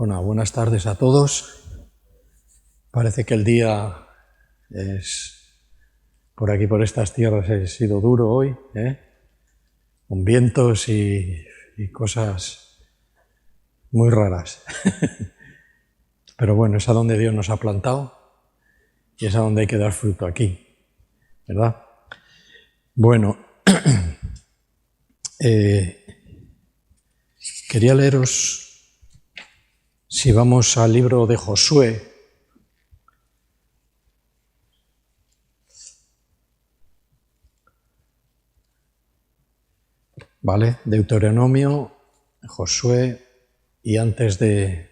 Bueno, buenas tardes a todos. Parece que el día por aquí, por estas tierras, ha sido duro hoy, con vientos y cosas muy raras. Pero bueno, es a donde Dios nos ha plantado y es a donde hay que dar fruto, aquí, ¿verdad? Bueno, quería leeros, si vamos al libro de Josué, ¿vale? Deuteronomio, Josué, y antes de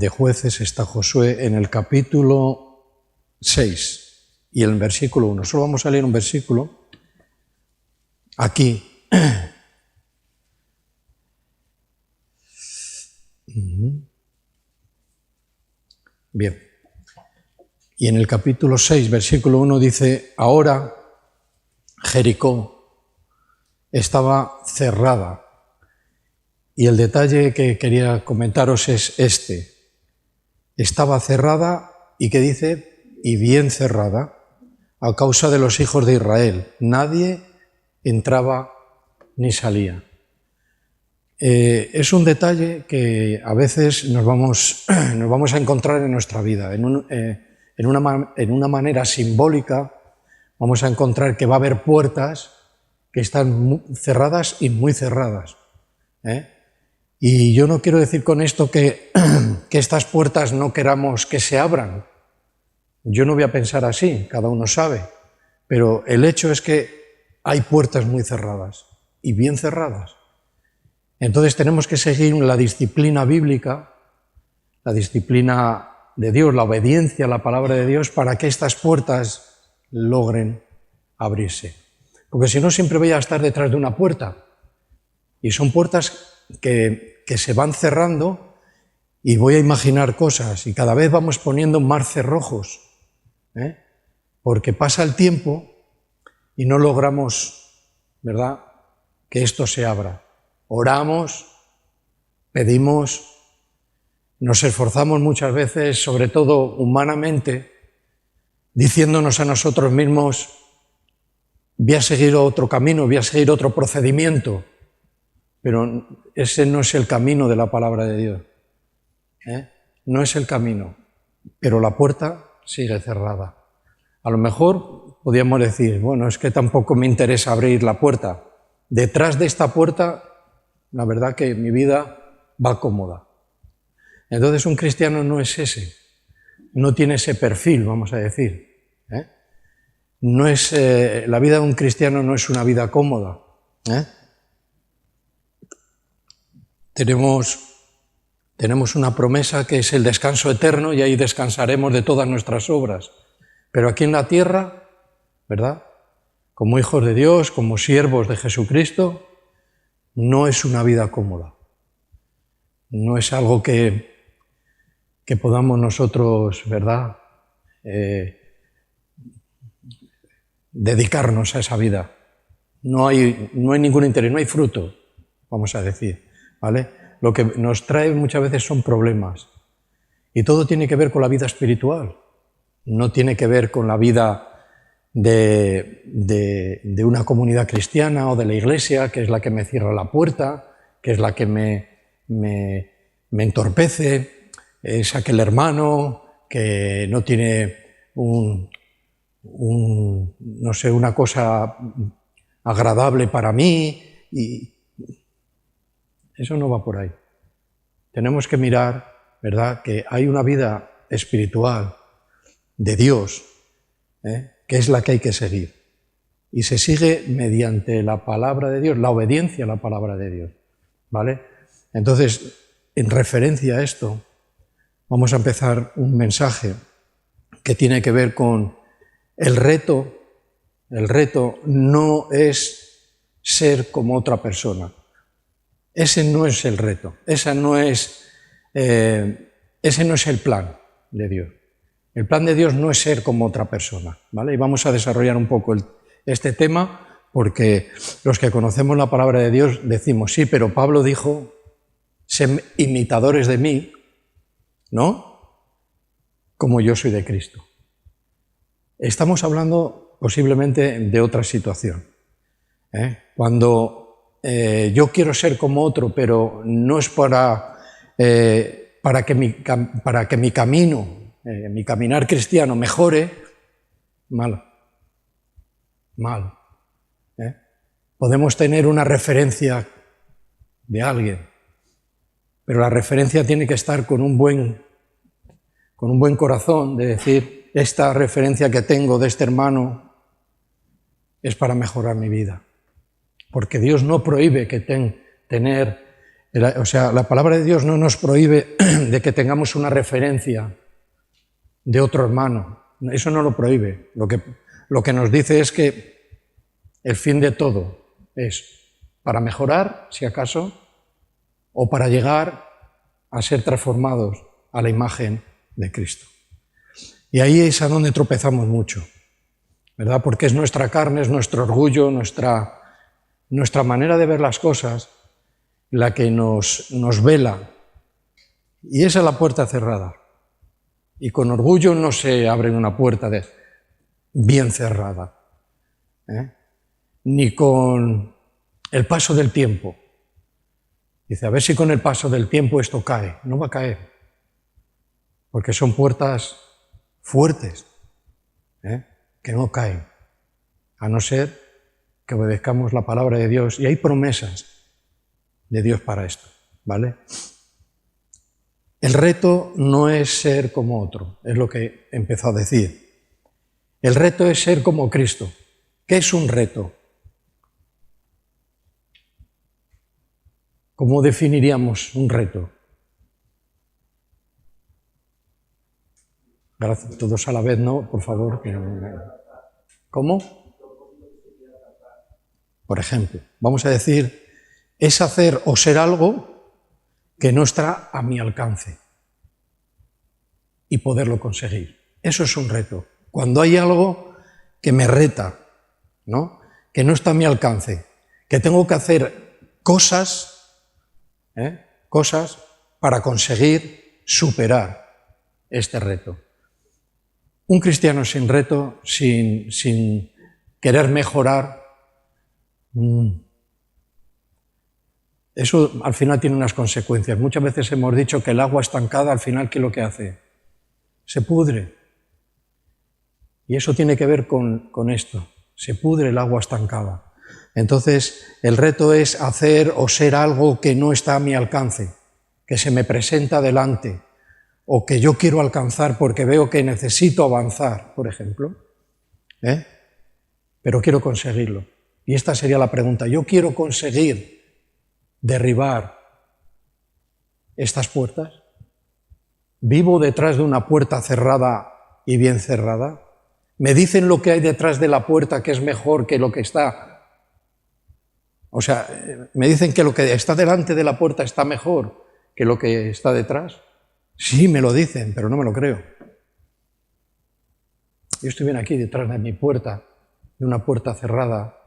Jueces está Josué en el capítulo 6 y el versículo 1. Solo vamos a leer un versículo aquí. Bien. Y en el capítulo 6, versículo 1 dice: ahora Jericó estaba cerrada. Y el detalle que quería comentaros es este. Estaba cerrada y que dice, y bien cerrada, a causa de los hijos de Israel. Nadie entraba ni salía. Es un detalle que a veces nos vamos a encontrar en nuestra vida. En una manera simbólica vamos a encontrar que va a haber puertas que están cerradas y muy cerradas. Y yo no quiero decir con esto que estas puertas no queramos que se abran. Yo no voy a pensar así, cada uno sabe. Pero el hecho es que hay puertas muy cerradas y bien cerradas. Entonces tenemos que seguir la disciplina bíblica, la disciplina de Dios, la obediencia a la palabra de Dios para que estas puertas logren abrirse. Porque si no, siempre voy a estar detrás de una puerta. Y son puertas que se van cerrando y voy a imaginar cosas y cada vez vamos poniendo más cerrojos, porque pasa el tiempo y no logramos, ¿verdad?, que esto se abra. Oramos, pedimos, nos esforzamos muchas veces, sobre todo humanamente, diciéndonos a nosotros mismos: voy a seguir otro camino, voy a seguir otro procedimiento. Pero ese no es el camino de la palabra de Dios. No es el camino. Pero la puerta sigue cerrada. A lo mejor podríamos decir, bueno, es que tampoco me interesa abrir la puerta. Detrás de esta puerta, la verdad que mi vida va cómoda. Entonces un cristiano no es ese. No tiene ese perfil, vamos a decir. No es, la vida de un cristiano no es una vida cómoda. Tenemos una promesa que es el descanso eterno y ahí descansaremos de todas nuestras obras. Pero aquí en la tierra, ¿verdad?, como hijos de Dios, como siervos de Jesucristo, no es una vida cómoda. No es algo que podamos nosotros, ¿verdad?, dedicarnos a esa vida. No hay ningún interés, no hay fruto, vamos a decir. ¿Vale? Lo que nos trae muchas veces son problemas. Y todo tiene que ver con la vida espiritual. No tiene que ver con la vida de una comunidad cristiana o de la iglesia, que es la que me cierra la puerta, que es la que me entorpece. Es aquel hermano que no tiene no sé, una cosa agradable para mí y eso no va por ahí. Tenemos que mirar, ¿verdad?, que hay una vida espiritual de Dios, que es la que hay que seguir. Y se sigue mediante la palabra de Dios, la obediencia a la palabra de Dios, ¿vale? Entonces, en referencia a esto, vamos a empezar un mensaje que tiene que ver con el reto. El reto no es ser como otra persona. Ese no es el reto, ese no es el plan de Dios. El plan de Dios no es ser como otra persona, ¿vale? Y vamos a desarrollar un poco este tema porque los que conocemos la palabra de Dios decimos, sí, pero Pablo dijo, sed imitadores de mí, ¿no? Como yo soy de Cristo. Estamos hablando posiblemente de otra situación. Cuando yo quiero ser como otro, pero no es para que mi camino, mi caminar cristiano mejore, mal. Podemos tener una referencia de alguien, pero la referencia tiene que estar con un buen corazón, de decir, esta referencia que tengo de este hermano es para mejorar mi vida. Porque Dios no prohíbe que la palabra de Dios no nos prohíbe de que tengamos una referencia de otro hermano. Eso no lo prohíbe. Lo que nos dice es que el fin de todo es para mejorar, si acaso, o para llegar a ser transformados a la imagen de Cristo. Y ahí es a donde tropezamos mucho, ¿verdad? Porque es nuestra carne, es nuestro orgullo, nuestra manera de ver las cosas la que nos vela. Y esa es la puerta cerrada. Y con orgullo no se abre una puerta bien cerrada, ni con el paso del tiempo. Dice, a ver si con el paso del tiempo esto cae. No va a caer, porque son puertas fuertes, que no caen, a no ser que obedezcamos la palabra de Dios. Y hay promesas de Dios para esto, ¿vale? El reto no es ser como otro, es lo que empezó a decir. El reto es ser como Cristo. ¿Qué es un reto? ¿Cómo definiríamos un reto? Gracias, todos a la vez, ¿no? Por favor. ¿Cómo? Por ejemplo, vamos a decir, es hacer o ser algo que no está a mi alcance y poderlo conseguir. Eso es un reto. Cuando hay algo que me reta, ¿no? Que no está a mi alcance, que tengo que hacer cosas para conseguir superar este reto. Un cristiano sin reto, sin querer mejorar, eso al final tiene unas consecuencias. Muchas veces hemos dicho que el agua estancada al final, ¿qué es lo que hace? Se pudre. Y eso tiene que ver con esto. Se pudre el agua estancada. Entonces, el reto es hacer o ser algo que no está a mi alcance, que se me presenta delante, o que yo quiero alcanzar porque veo que necesito avanzar, por ejemplo, pero quiero conseguirlo. Y esta sería la pregunta. ¿Yo quiero conseguir derribar estas puertas? ¿Vivo detrás de una puerta cerrada y bien cerrada? ¿Me dicen lo que hay detrás de la puerta que es mejor que lo que está? O sea, ¿me dicen que lo que está delante de la puerta está mejor que lo que está detrás? Sí, me lo dicen, pero no me lo creo. Yo estoy bien aquí detrás de mi puerta, de una puerta cerrada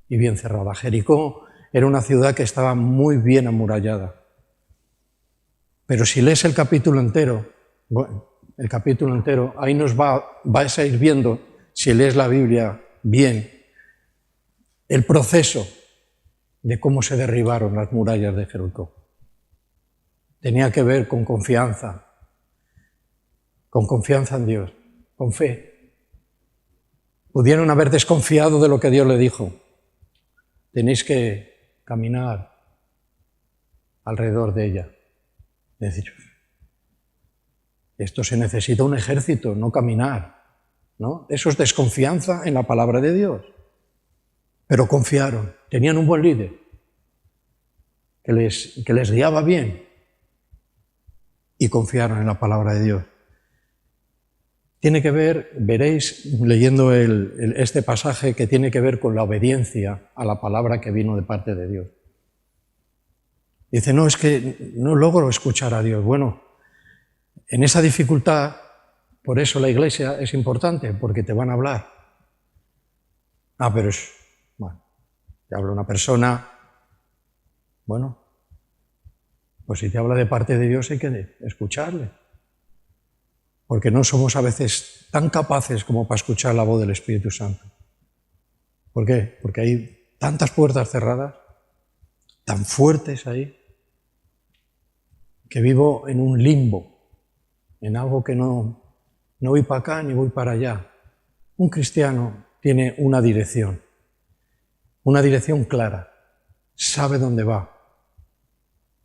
y bien cerrada. Jericó era una ciudad que estaba muy bien amurallada. Pero si lees el capítulo entero, ahí nos vais a ir viendo, si lees la Biblia bien, el proceso de cómo se derribaron las murallas de Jericó. Tenía que ver con confianza en Dios, con fe. Pudieron haber desconfiado de lo que Dios le dijo. Tenéis que caminar alrededor de ella. Decir, esto se necesita un ejército, no caminar, ¿no? Eso es desconfianza en la palabra de Dios. Pero confiaron, tenían un buen líder que les guiaba bien y confiaron en la palabra de Dios. Tiene que ver, veréis leyendo este pasaje, que tiene que ver con la obediencia a la palabra que vino de parte de Dios. Dice, no, es que no logro escuchar a Dios. Bueno, en esa dificultad, por eso la iglesia es importante, porque te van a hablar. Pero bueno, te habla una persona, bueno, Pues si te habla de parte de Dios hay que escucharle. Porque no somos a veces tan capaces como para escuchar la voz del Espíritu Santo. ¿Por qué? Porque hay tantas puertas cerradas, tan fuertes ahí, que vivo en un limbo, en algo que no voy para acá ni voy para allá. Un cristiano tiene una dirección clara, sabe dónde va,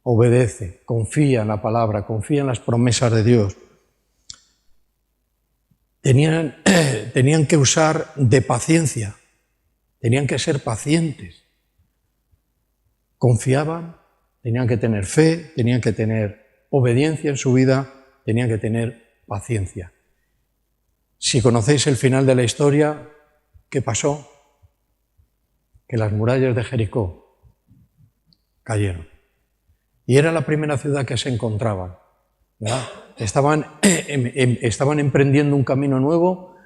obedece, confía en la palabra, confía en las promesas de Dios. Tenían que usar de paciencia, tenían que ser pacientes. Confiaban, tenían que tener fe, tenían que tener obediencia en su vida, tenían que tener paciencia. Si conocéis el final de la historia, ¿qué pasó? Que las murallas de Jericó cayeron. Y era la primera ciudad que se encontraban, ¿verdad? Estaban emprendiendo un camino nuevo,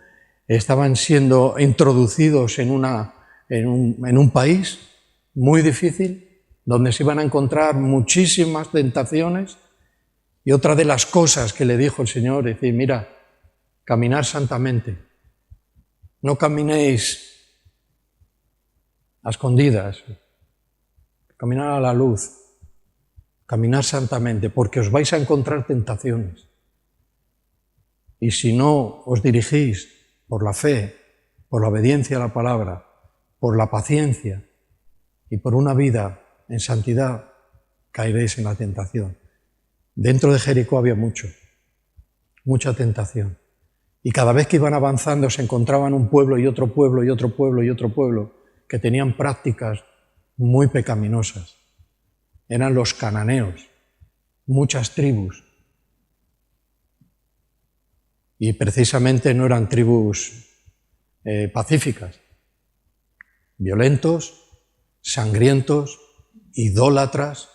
estaban siendo introducidos en un país muy difícil, donde se iban a encontrar muchísimas tentaciones, y otra de las cosas que le dijo el Señor es decir, mira, caminar santamente, no caminéis a escondidas, caminar a la luz, caminar santamente, porque os vais a encontrar tentaciones. Y si no os dirigís por la fe, por la obediencia a la palabra, por la paciencia y por una vida en santidad, caeréis en la tentación. Dentro de Jericó había mucha tentación. Y cada vez que iban avanzando se encontraban un pueblo y otro pueblo y otro pueblo y otro pueblo que tenían prácticas muy pecaminosas. Eran los cananeos, muchas tribus. Y precisamente no eran tribus pacíficas. Violentos, sangrientos, idólatras.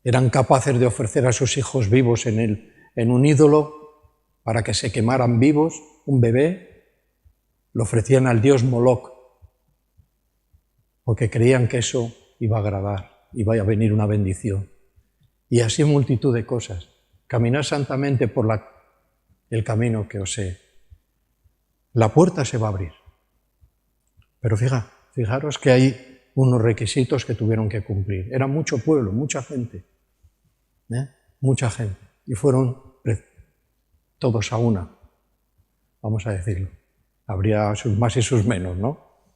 Eran capaces de ofrecer a sus hijos vivos en un ídolo para que se quemaran vivos, un bebé, lo ofrecían al dios Moloch, porque creían que eso iba a agradar, iba a venir una bendición. Y así multitud de cosas. Caminar santamente por el camino que os he. La puerta se va a abrir. Pero fijaros que hay unos requisitos que tuvieron que cumplir. Era mucho pueblo, mucha gente. Mucha gente. Y fueron todos a una, vamos a decirlo. Habría sus más y sus menos, ¿no?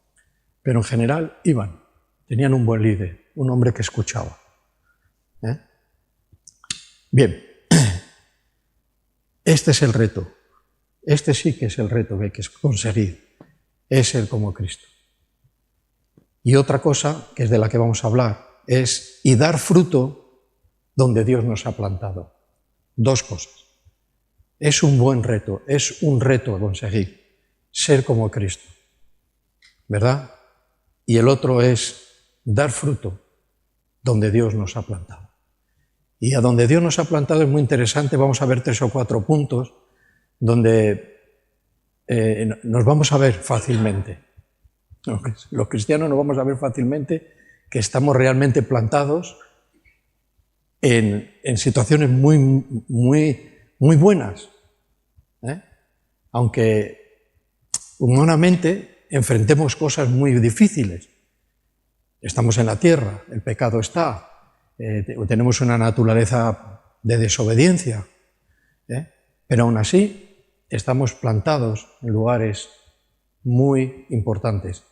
Pero en general iban, tenían un buen líder, un hombre que escuchaba. Bien, este es el reto. Este sí que es el reto que hay que conseguir, es ser como Cristo. Y otra cosa, que es de la que vamos a hablar, es y dar fruto donde Dios nos ha plantado. Dos cosas. Es un buen reto, es un reto conseguir ser como Cristo, ¿verdad? Y el otro es dar fruto donde Dios nos ha plantado. Y a donde Dios nos ha plantado es muy interesante, vamos a ver 3 o 4 puntos donde nos vamos a ver fácilmente. Los cristianos nos vamos a ver fácilmente que estamos realmente plantados en situaciones muy buenas, aunque humanamente enfrentemos cosas muy difíciles. Estamos en la tierra, el pecado está, tenemos una naturaleza de desobediencia, pero aún así estamos plantados en lugares muy importantes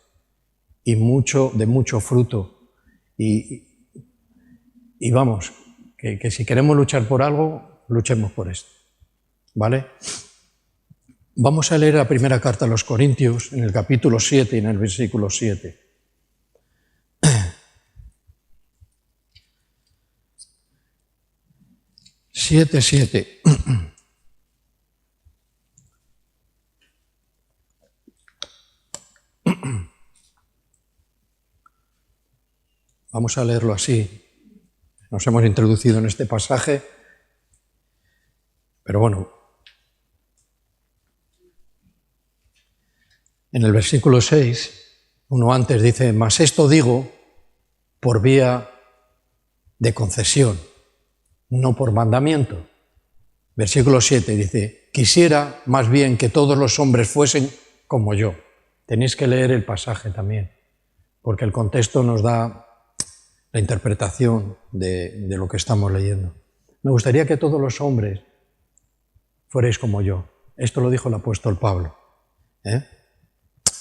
y de mucho fruto. Y vamos, que si queremos luchar por algo, luchemos por esto. ¿Vale? Vamos a leer la primera carta a los Corintios, en el capítulo 7 y en el versículo 7. Siete. Vamos a leerlo así. Nos hemos introducido en este pasaje, pero bueno. En el versículo 6, uno antes dice, mas esto digo por vía de concesión. no por mandamiento. Versículo 7 dice, quisiera más bien que todos los hombres fuesen como yo. Tenéis que leer el pasaje también, porque el contexto nos da la interpretación de lo que estamos leyendo. Me gustaría que todos los hombres fuerais como yo. Esto lo dijo el apóstol Pablo.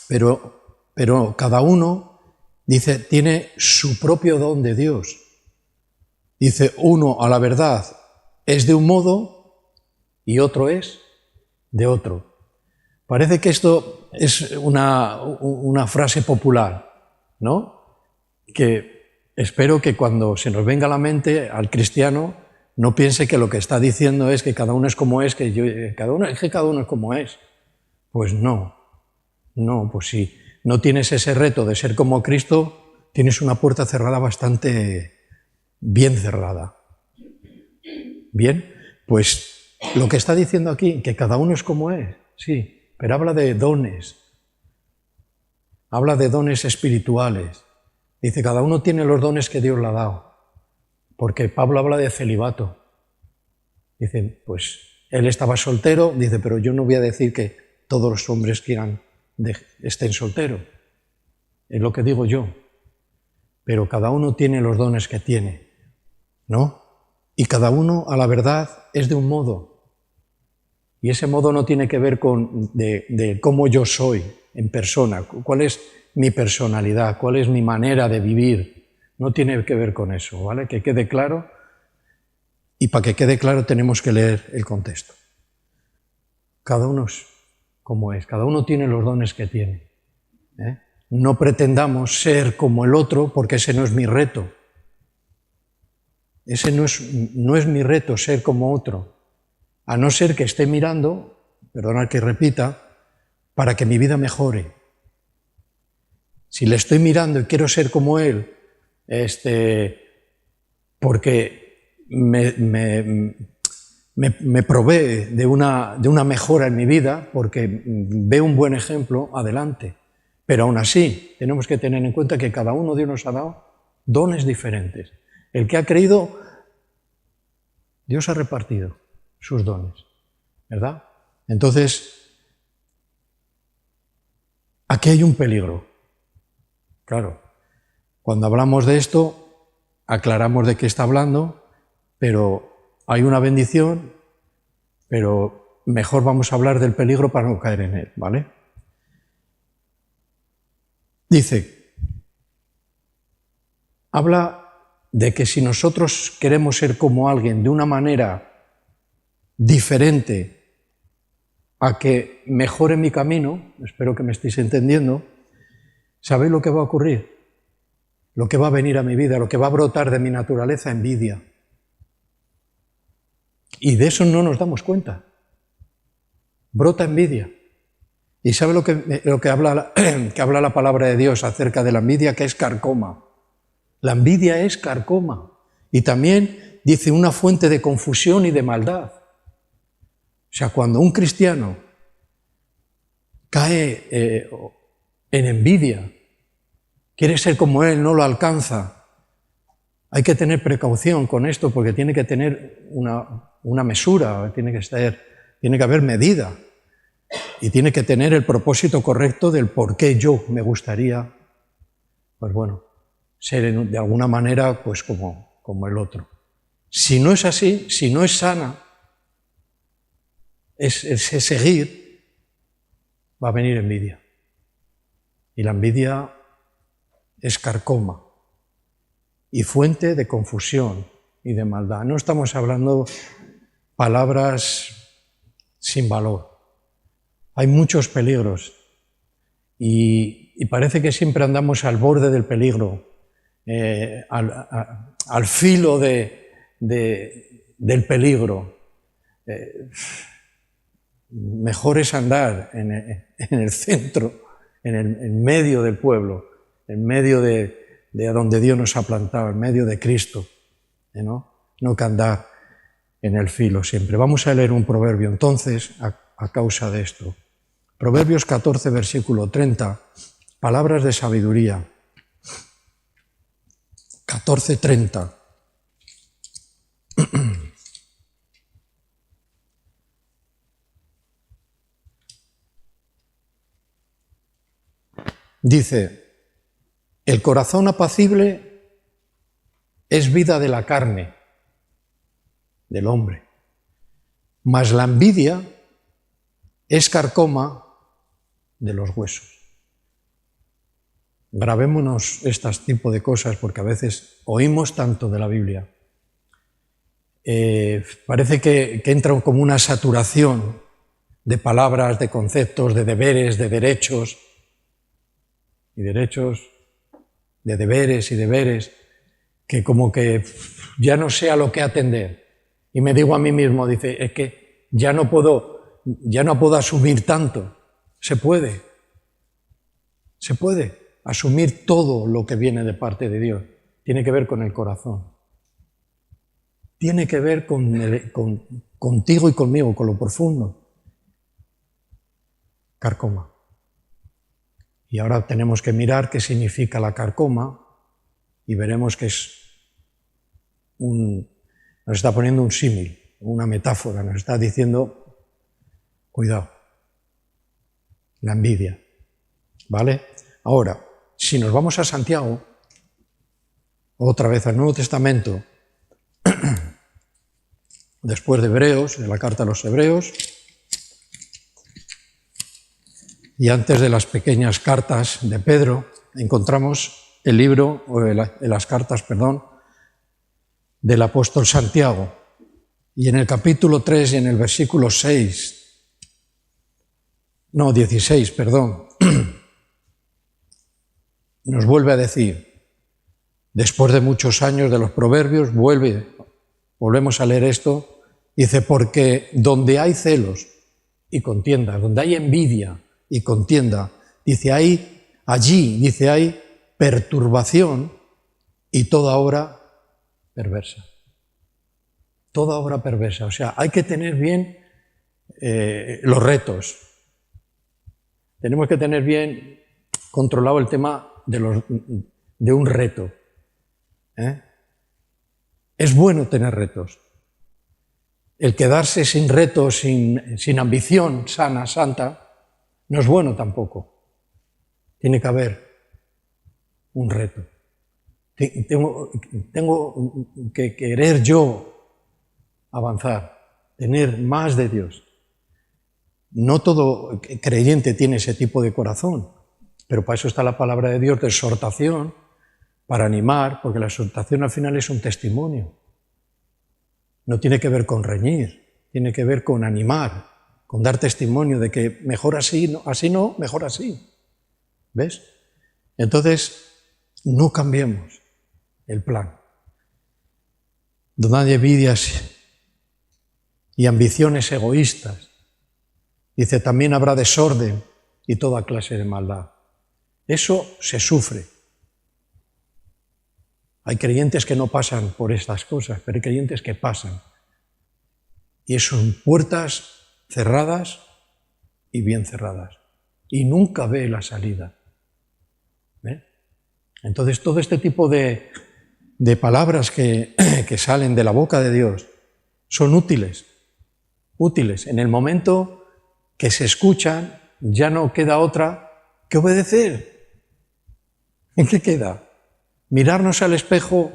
Pero cada uno, dice, tiene su propio don de Dios. Dice, uno a la verdad es de un modo y otro es de otro. Parece que esto es una frase popular, ¿no? Que espero que cuando se nos venga a la mente al cristiano no piense que lo que está diciendo es que cada uno es como es, que cada uno es como es. Pues no, pues si no tienes ese reto de ser como Cristo, tienes una puerta cerrada bastante bien cerrada. Bien, pues lo que está diciendo aquí, que cada uno es como es, sí, pero habla de dones espirituales. Dice, cada uno tiene los dones que Dios le ha dado, porque Pablo habla de celibato. Dice, pues él estaba soltero, dice, pero yo no voy a decir que todos los hombres estén solteros, es lo que digo yo, pero cada uno tiene los dones que tiene, ¿no? Y cada uno, a la verdad, es de un modo. Y ese modo no tiene que ver con de cómo yo soy en persona, cuál es mi personalidad, cuál es mi manera de vivir. No tiene que ver con eso, ¿vale? Que quede claro. Y para que quede claro tenemos que leer el contexto. Cada uno es como es, cada uno tiene los dones que tiene. No pretendamos ser como el otro porque ese no es mi reto. Ese no es mi reto, ser como otro. A no ser que esté mirando, perdonad que repita, para que mi vida mejore. Si le estoy mirando y quiero ser como él, porque me provee de una mejora en mi vida, porque veo un buen ejemplo, adelante. Pero aún así, tenemos que tener en cuenta que cada uno de Dios nos ha dado dones diferentes. El que ha creído, Dios ha repartido sus dones, ¿verdad? Entonces, aquí hay un peligro. Claro, cuando hablamos de esto, aclaramos de qué está hablando, pero hay una bendición, pero mejor vamos a hablar del peligro para no caer en él, ¿vale? Dice, habla de que si nosotros queremos ser como alguien de una manera diferente a que mejore mi camino, espero que me estéis entendiendo, ¿sabéis lo que va a ocurrir? Lo que va a venir a mi vida, lo que va a brotar de mi naturaleza, envidia. Y de eso no nos damos cuenta. Brota envidia. ¿Y sabe lo que habla la palabra de Dios acerca de la envidia? Que es carcoma. La envidia es carcoma. Y también dice una fuente de confusión y de maldad. O sea, cuando un cristiano cae en envidia, quiere ser como él, no lo alcanza, hay que tener precaución con esto porque tiene que tener una mesura, tiene que haber medida y tiene que tener el propósito correcto del por qué yo me gustaría, pues bueno, ser de alguna manera pues como el otro. Si no es así, si no es sana, ese seguir, va a venir envidia. Y la envidia es carcoma y fuente de confusión y de maldad. No estamos hablando palabras sin valor. Hay muchos peligros y parece que siempre andamos al borde del peligro, al filo del peligro. Mejor es andar en el centro, en medio del pueblo, en medio de donde Dios nos ha plantado, en medio de Cristo, no que andar en el filo siempre. Vamos a leer un proverbio entonces a causa de esto. Proverbios 14, versículo 30, palabras de sabiduría. 14:30. Dice, el corazón apacible es vida de la carne, del hombre, mas la envidia es carcoma de los huesos. Grabémonos este tipo de cosas porque a veces oímos tanto de la Biblia. Parece que entra como una saturación de palabras, de conceptos, de deberes, de derechos, y derechos, de deberes y deberes, que como que ya no sé a lo que atender. Y me digo a mí mismo, dice, es que ya no puedo asumir tanto. Se puede asumir todo lo que viene de parte de Dios. Tiene que ver con el corazón. Tiene que ver contigo y conmigo, con lo profundo. Carcoma. Y ahora tenemos que mirar qué significa la carcoma y veremos que nos está poniendo un símil, una metáfora, nos está diciendo, cuidado, la envidia, ¿vale? Ahora, si nos vamos a Santiago, otra vez al Nuevo Testamento, después de Hebreos, de la carta a los Hebreos, y antes de las pequeñas cartas de Pedro, encontramos el libro, las cartas, del apóstol Santiago. Y en el capítulo 3 y en el versículo 16, nos vuelve a decir, después de muchos años de los proverbios, volvemos a leer esto, dice, porque donde hay celos y contiendas, donde hay envidia y contienda, dice, hay perturbación y toda obra perversa. Toda obra perversa. O sea, hay que tener bien los retos. Tenemos que tener bien controlado el tema de un reto. Es bueno tener retos. El quedarse sin retos, sin ambición sana, santa, no es bueno tampoco. Tiene que haber un reto. Tengo que querer yo avanzar, tener más de Dios. No todo creyente tiene ese tipo de corazón, pero para eso está la palabra de Dios de exhortación, para animar, porque la exhortación al final es un testimonio. No tiene que ver con reñir, tiene que ver con animar, con dar testimonio de que mejor así no, mejor así. ¿Ves? Entonces, no cambiemos el plan. Donde hay envidias y ambiciones egoístas, dice, también habrá desorden y toda clase de maldad. Eso se sufre. Hay creyentes que no pasan por estas cosas, pero hay creyentes que pasan. Y son puertas cerradas y bien cerradas. Y nunca ve la salida. ¿Ve? Entonces, todo este tipo de palabras que salen de la boca de Dios son útiles. Útiles. En el momento que se escuchan, ya no queda otra que obedecer. ¿En qué queda? Mirarnos al espejo,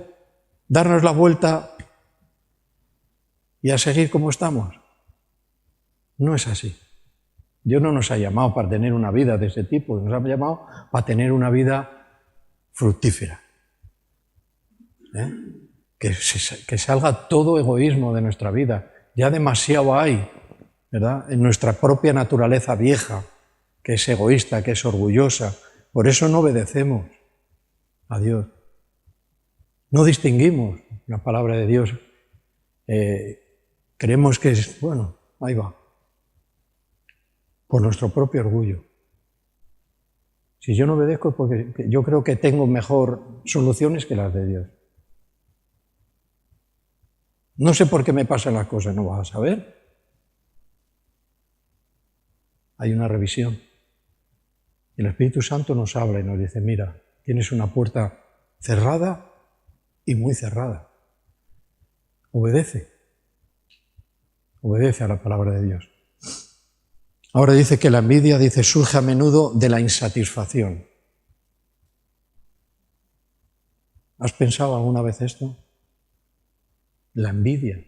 darnos la vuelta y a seguir como estamos. No es así. Dios no nos ha llamado para tener una vida de ese tipo, nos ha llamado para tener una vida fructífera. Que salga todo egoísmo de nuestra vida. Ya demasiado hay, ¿verdad?, en nuestra propia naturaleza vieja, que es egoísta, que es orgullosa. Por eso no obedecemos a Dios. No distinguimos la palabra de Dios. Creemos que es, bueno, ahí va. Por nuestro propio orgullo. Si yo no obedezco es porque yo creo que tengo mejor soluciones que las de Dios. No sé por qué me pasan las cosas, no vas a saber. Hay una revisión. El Espíritu Santo nos habla y nos dice, mira, tienes una puerta cerrada y muy cerrada. Obedece. Obedece a la palabra de Dios. Ahora dice que la envidia, surge a menudo de la insatisfacción. ¿Has pensado alguna vez esto? La envidia.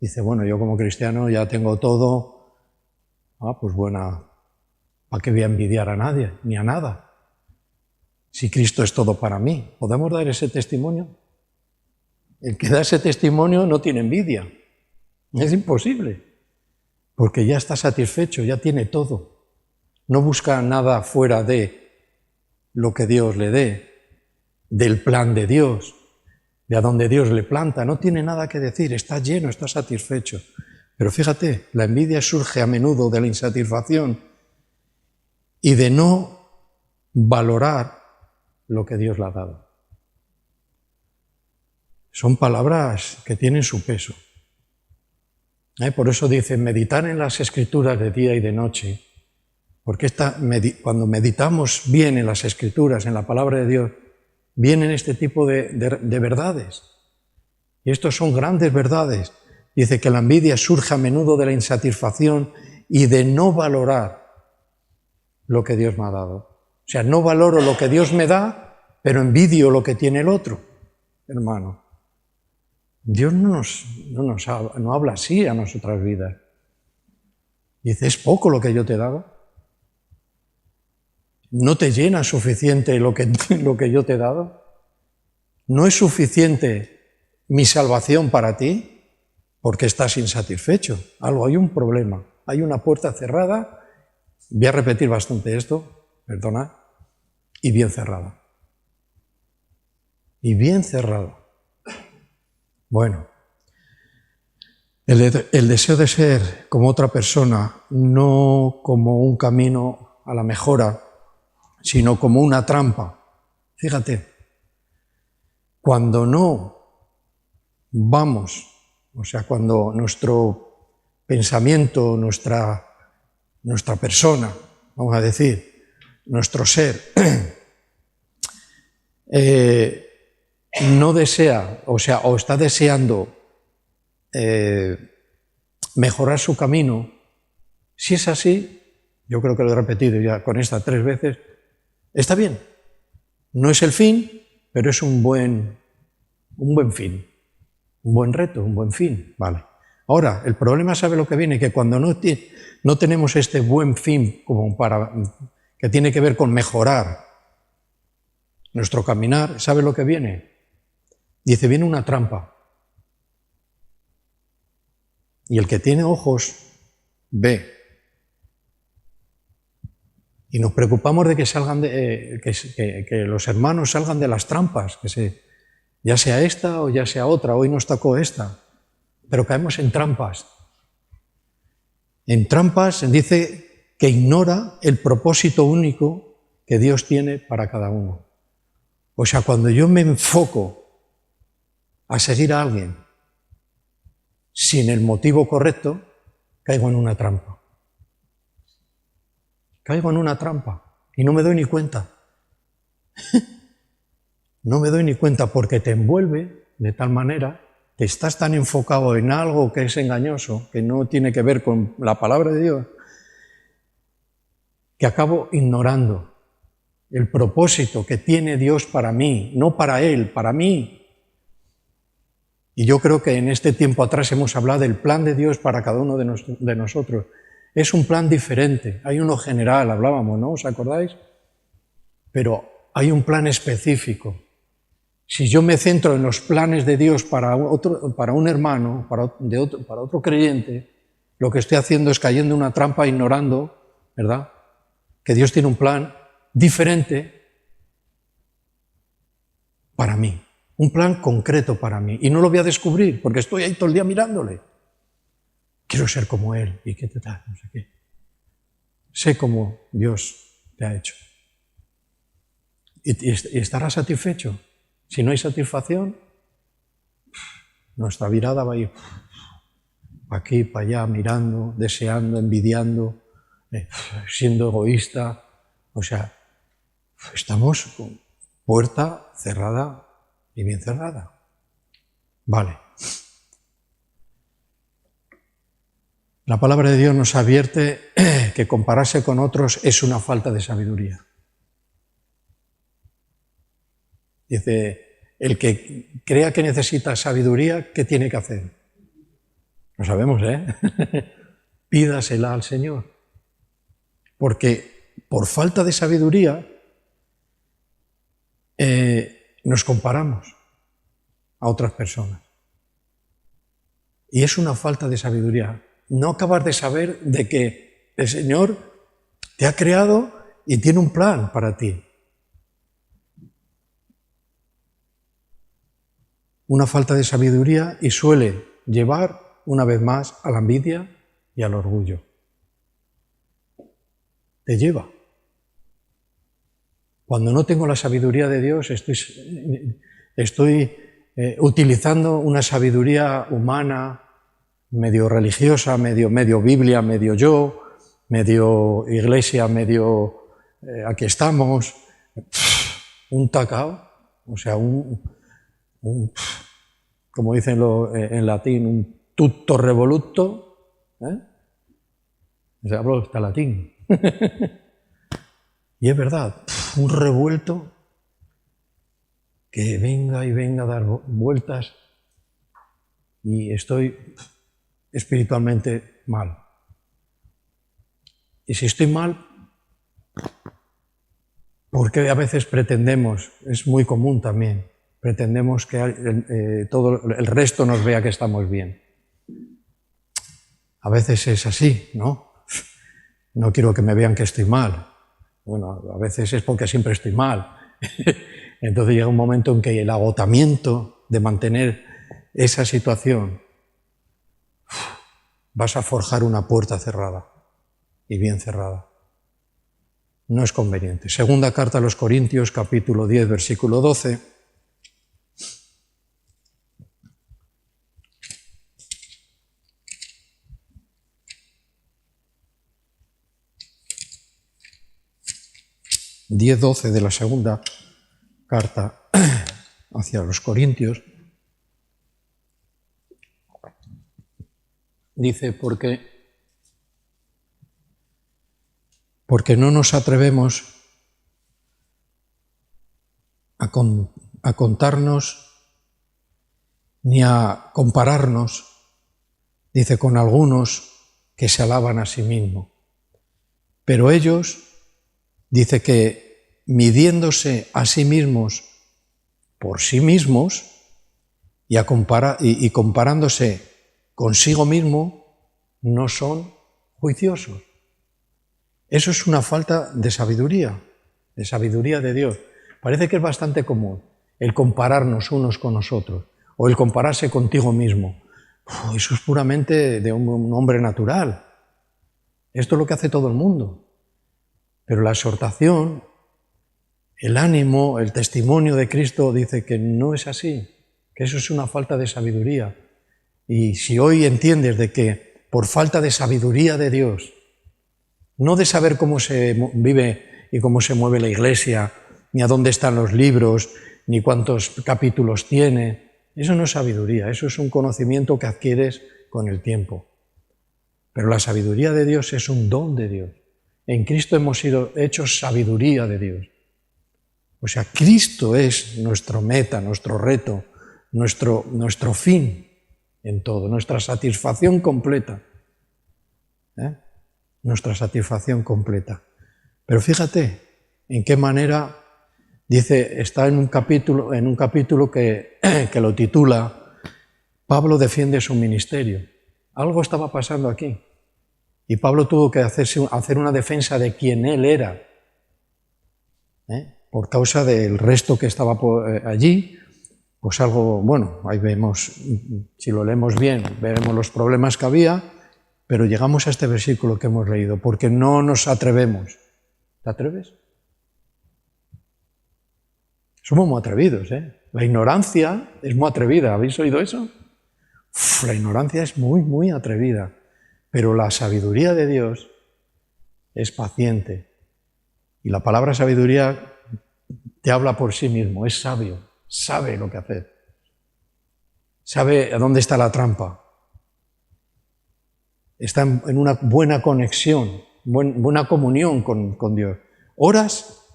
Dice, bueno, yo como cristiano ya tengo todo. Pues bueno, ¿para qué voy a envidiar a nadie? Ni a nada. Si Cristo es todo para mí. ¿Podemos dar ese testimonio? El que da ese testimonio no tiene envidia. Es imposible. Porque ya está satisfecho, ya tiene todo. No busca nada fuera de lo que Dios le dé, del plan de Dios, de a donde Dios le planta. No tiene nada que decir, está lleno, está satisfecho. Pero fíjate, la envidia surge a menudo de la insatisfacción y de no valorar lo que Dios le ha dado. Son palabras que tienen su peso. Por eso dice, meditar en las Escrituras de día y de noche, porque cuando meditamos bien en las Escrituras, en la palabra de Dios, vienen este tipo de verdades. Y estos son grandes verdades. Dice que la envidia surge a menudo de la insatisfacción y de no valorar lo que Dios me ha dado. O sea, no valoro lo que Dios me da, pero envidio lo que tiene el otro. Hermano, Dios no habla así a nuestras vidas. Dice, ¿es poco lo que yo te he dado? ¿No te llena suficiente lo que yo te he dado? ¿No es suficiente mi salvación para ti? Porque estás insatisfecho. Hay un problema, hay una puerta cerrada. Voy a repetir bastante esto, perdona, y bien cerrada. Y bien cerrada. Bueno, el deseo de ser como otra persona, no como un camino a la mejora, sino como una trampa. Fíjate, cuando no vamos, o sea, cuando nuestro pensamiento, nuestra persona, vamos a decir, nuestro ser, no desea, o está deseando mejorar su camino, si es así, yo creo que lo he repetido ya con esta 3 veces, está bien. No es el fin, pero es un buen fin, un buen reto, un buen fin, vale. Ahora, el problema, ¿sabe lo que viene? Que cuando no tenemos este buen fin que tiene que ver con mejorar nuestro caminar, ¿sabe lo que viene? Dice, viene una trampa. Y el que tiene ojos, ve. Y nos preocupamos de que salgan que los hermanos salgan de las trampas, ya sea esta o ya sea otra, hoy nos tocó esta, pero caemos en trampas. En trampas dice que ignora el propósito único que Dios tiene para cada uno. O sea, cuando yo me enfoco a seguir a alguien sin el motivo correcto, caigo en una trampa. Caigo en una trampa y no me doy ni cuenta. No me doy ni cuenta porque te envuelve de tal manera que estás tan enfocado en algo que es engañoso, que no tiene que ver con la palabra de Dios, que acabo ignorando el propósito que tiene Dios para mí, no para Él, para mí. Y yo creo que en este tiempo atrás hemos hablado del plan de Dios para cada uno de nosotros. Es un plan diferente, hay uno general, hablábamos, ¿no? ¿Os acordáis? Pero hay un plan específico. Si yo me centro en los planes de Dios para un hermano, para otro creyente, lo que estoy haciendo es cayendo en una trampa, ignorando, ¿verdad?, que Dios tiene un plan diferente para mí, un plan concreto para mí. Y no lo voy a descubrir porque estoy ahí todo el día mirándole. Quiero ser como Él, y qué tal, no sé qué. Sé cómo Dios te ha hecho. Y estarás satisfecho. Si no hay satisfacción, nuestra mirada va a ir para aquí, para allá, mirando, deseando, envidiando, siendo egoísta. O sea, estamos con puerta cerrada y bien cerrada. Vale. La palabra de Dios nos advierte que compararse con otros es una falta de sabiduría. Dice, el que crea que necesita sabiduría, ¿qué tiene que hacer? Lo sabemos, ¿eh? Pídasela al Señor. Porque por falta de sabiduría nos comparamos a otras personas. Y es una falta de sabiduría. No acabas de saber de que el Señor te ha creado y tiene un plan para ti. Una falta de sabiduría y suele llevar, una vez más, a la envidia y al orgullo. Te lleva. Cuando no tengo la sabiduría de Dios, estoy utilizando una sabiduría humana, medio religiosa, medio Biblia, medio yo, medio iglesia, medio aquí estamos, un tacao, o sea, como dicen en latín, un tutto revoluto, hablo hasta latín. Y es verdad, un revuelto que venga y venga a dar vueltas y estoy espiritualmente mal. Y si estoy mal, porque a veces pretendemos, es muy común también, pretendemos que todo el resto nos vea que estamos bien. A veces es así, ¿no? No quiero que me vean que estoy mal. Bueno, a veces es porque siempre estoy mal. Entonces llega un momento en que el agotamiento de mantener esa situación, vas a forjar una puerta cerrada, y bien cerrada. No es conveniente. Segunda carta a los Corintios, capítulo 10, versículo 12. (10:12) de la segunda carta hacia los Corintios. Dice, porque no nos atrevemos a contarnos ni a compararnos, dice, con algunos que se alaban a sí mismos. Pero ellos, dice que midiéndose a sí mismos por sí mismos y comparándose consigo mismo, no son juiciosos. Eso es una falta de sabiduría de Dios. Parece que es bastante común el compararnos unos con nosotros o el compararse contigo mismo. Eso es puramente de un hombre natural. Esto es lo que hace todo el mundo. Pero la exhortación, el ánimo, el testimonio de Cristo dice que no es así, que eso es una falta de sabiduría. Y si hoy entiendes de que por falta de sabiduría de Dios, no de saber cómo se vive y cómo se mueve la Iglesia, ni a dónde están los libros, ni cuántos capítulos tiene, eso no es sabiduría, eso es un conocimiento que adquieres con el tiempo. Pero la sabiduría de Dios es un don de Dios. En Cristo hemos sido hechos sabiduría de Dios. O sea, Cristo es nuestro meta, nuestro reto, nuestro fin en todo, nuestra satisfacción completa. Nuestra satisfacción completa. Pero fíjate en qué manera, dice, está en un capítulo que lo titula Pablo defiende su ministerio. Algo estaba pasando aquí. Y Pablo tuvo que hacer una defensa de quién él era, por causa del resto que estaba allí. Pues algo, bueno, ahí vemos, si lo leemos bien, veremos los problemas que había, pero llegamos a este versículo que hemos leído, porque no nos atrevemos. ¿Te atreves? Somos muy atrevidos, ¿eh? La ignorancia es muy atrevida, ¿habéis oído eso? La ignorancia es muy, muy atrevida, pero la sabiduría de Dios es paciente. Y la palabra sabiduría te habla por sí mismo, es sabio, sabe lo que hacer, sabe a dónde está la trampa. Está en una buena conexión, buena comunión con Dios. Oras,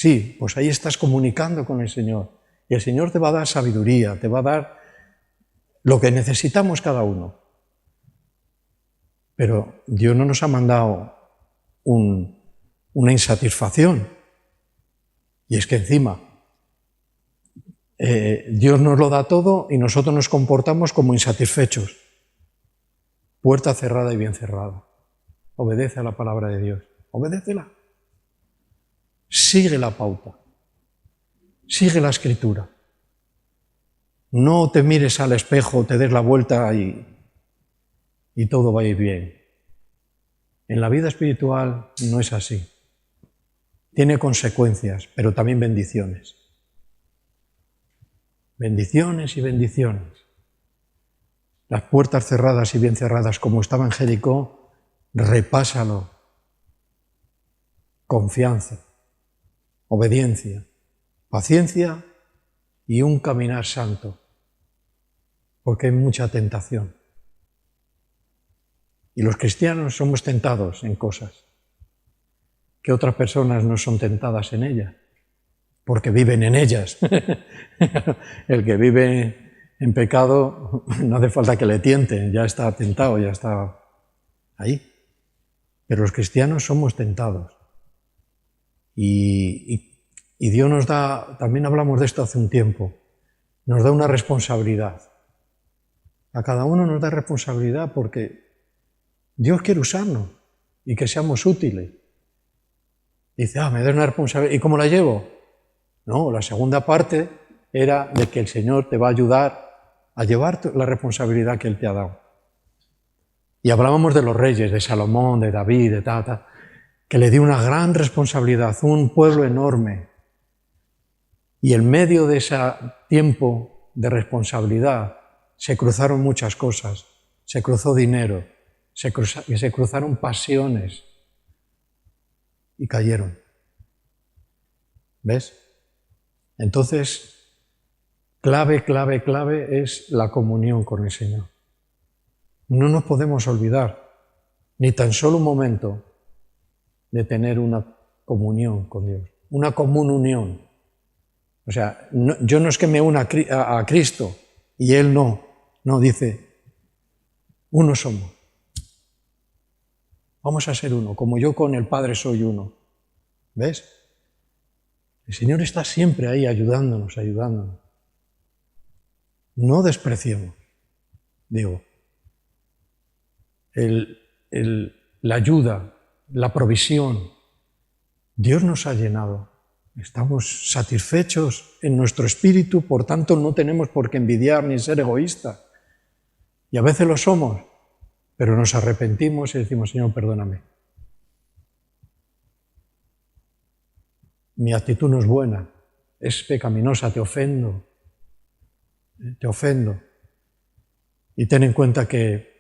Sí, pues ahí estás comunicando con el Señor. Y el Señor te va a dar sabiduría, te va a dar lo que necesitamos cada uno. Pero Dios no nos ha mandado una insatisfacción. Y es que encima Dios nos lo da todo y nosotros nos comportamos como insatisfechos. Puerta cerrada y bien cerrada. Obedece a la palabra de Dios. Obedécela. Sigue la pauta. Sigue la escritura. No te mires al espejo, te des la vuelta y todo va a ir bien. En la vida espiritual no es así. Tiene consecuencias, pero también bendiciones. Bendiciones y bendiciones. Las puertas cerradas y bien cerradas, como estaba en Jericó, repásalo. Confianza, obediencia, paciencia y un caminar santo, porque hay mucha tentación. Y los cristianos somos tentados en cosas que otras personas no son tentadas en ellas, porque viven en ellas. El que vive en pecado no hace falta que le tienten, ya está tentado, ya está ahí. Pero los cristianos somos tentados. Y Dios nos da, también hablamos de esto hace un tiempo, nos da una responsabilidad. A cada uno nos da responsabilidad porque Dios quiere usarnos y que seamos útiles. Dice, me da una responsabilidad. ¿Y cómo la llevo? No, la segunda parte era de que el Señor te va a ayudar a llevar la responsabilidad que Él te ha dado. Y hablábamos de los reyes, de Salomón, de David, de Tata, que le dio una gran responsabilidad, un pueblo enorme. Y en medio de ese tiempo de responsabilidad se cruzaron muchas cosas. Se cruzó dinero, se cruzaron pasiones y cayeron. ¿Ves? Entonces, clave es la comunión con el Señor. No nos podemos olvidar, ni tan solo un momento, de tener una comunión con Dios, una común unión. O sea, yo no es que me una a Cristo y Él no. No, dice, uno somos. Vamos a ser uno, como yo con el Padre soy uno. ¿Ves? El Señor está siempre ahí ayudándonos. No despreciemos, digo, la ayuda, la provisión. Dios nos ha llenado. Estamos satisfechos en nuestro espíritu, por tanto no tenemos por qué envidiar ni ser egoístas. Y a veces lo somos, pero nos arrepentimos y decimos, Señor, perdóname. Mi actitud no es buena, es pecaminosa, te ofendo. Y ten en cuenta que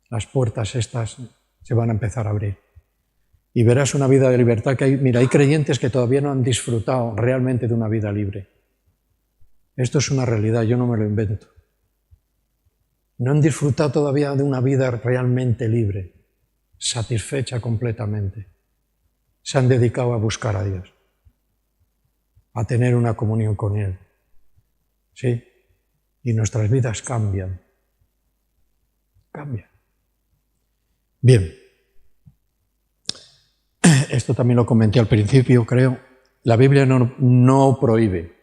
las puertas estas se van a empezar a abrir. Y verás una vida de libertad que hay creyentes que todavía no han disfrutado realmente de una vida libre. Esto es una realidad, yo no me lo invento. No han disfrutado todavía de una vida realmente libre, satisfecha completamente. Se han dedicado a buscar a Dios, a tener una comunión con Él. ¿Sí? Y nuestras vidas cambian. Cambian. Bien. Esto también lo comenté al principio, creo. La Biblia no prohíbe.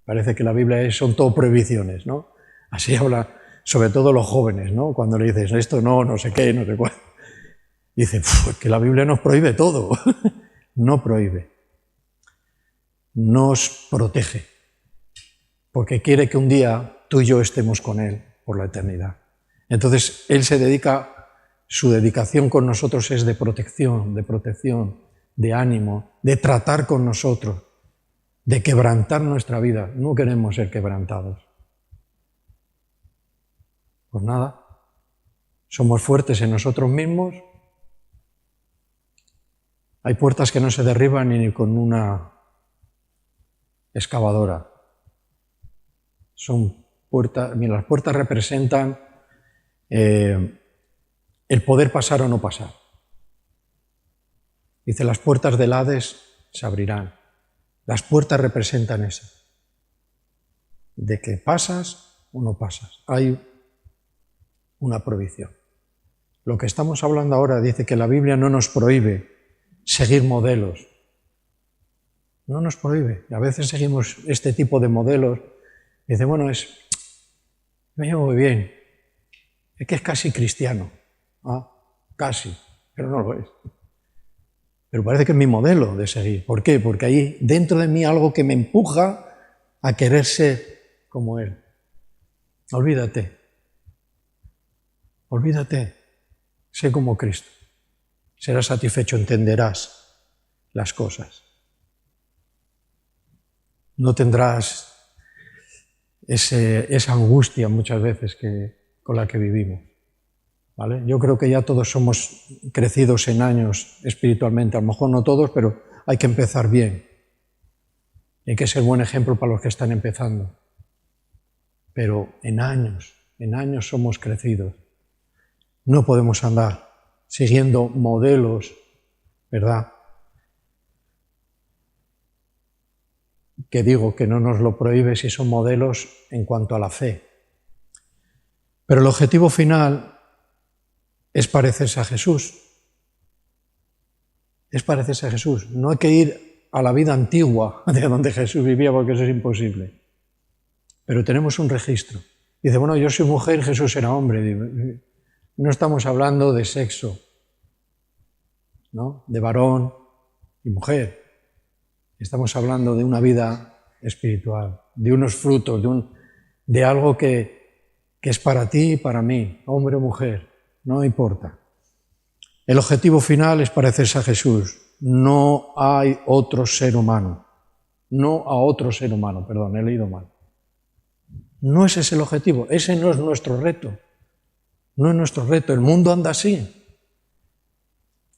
Parece que la Biblia son todo prohibiciones, ¿no? Así habla, sobre todo los jóvenes, ¿no? Cuando le dices esto no sé qué, no sé cuál. Dicen, que la Biblia nos prohíbe todo. No prohíbe. Nos protege. Porque quiere que un día tú y yo estemos con Él por la eternidad. Entonces, Él se dedica. Su dedicación con nosotros es de protección, de ánimo, de tratar con nosotros, de quebrantar nuestra vida. No queremos ser quebrantados. Pues nada, somos fuertes en nosotros mismos. Hay puertas que no se derriban ni con una excavadora. Son puertas, mira, las puertas representan el poder pasar o no pasar. Dice, las puertas del Hades se abrirán. Las puertas representan eso. De que pasas o no pasas. Hay una prohibición. Lo que estamos hablando ahora dice que la Biblia no nos prohíbe seguir modelos. No nos prohíbe. A veces seguimos este tipo de modelos. Dice, bueno, me llevo muy bien. Es que es casi cristiano. Ah, casi, pero no lo es. Pero parece que es mi modelo de seguir. ¿Por qué? Porque hay dentro de mí algo que me empuja a querer ser como Él. Olvídate. Olvídate. Sé como Cristo. Serás satisfecho, entenderás las cosas. No tendrás esa angustia muchas veces con la que vivimos. ¿Vale? Yo creo que ya todos somos crecidos en años espiritualmente, a lo mejor no todos, pero hay que empezar bien. Hay que ser buen ejemplo para los que están empezando. Pero en años somos crecidos. No podemos andar siguiendo modelos, ¿verdad? Que digo que no nos lo prohíbe si son modelos en cuanto a la fe. Pero el objetivo final es parecerse a Jesús. Es parecerse a Jesús. No hay que ir a la vida antigua de donde Jesús vivía porque eso es imposible. Pero tenemos un registro. Dice, bueno, yo soy mujer, Jesús era hombre. No estamos hablando de sexo, ¿no? De varón y mujer. Estamos hablando de una vida espiritual, de unos frutos, de algo que es para ti y para mí, hombre o mujer, no importa. El objetivo final es parecerse a Jesús. No hay otro ser humano. No a otro ser humano, perdón, he leído mal. No ese es el objetivo, ese no es nuestro reto. No es nuestro reto. El mundo anda así.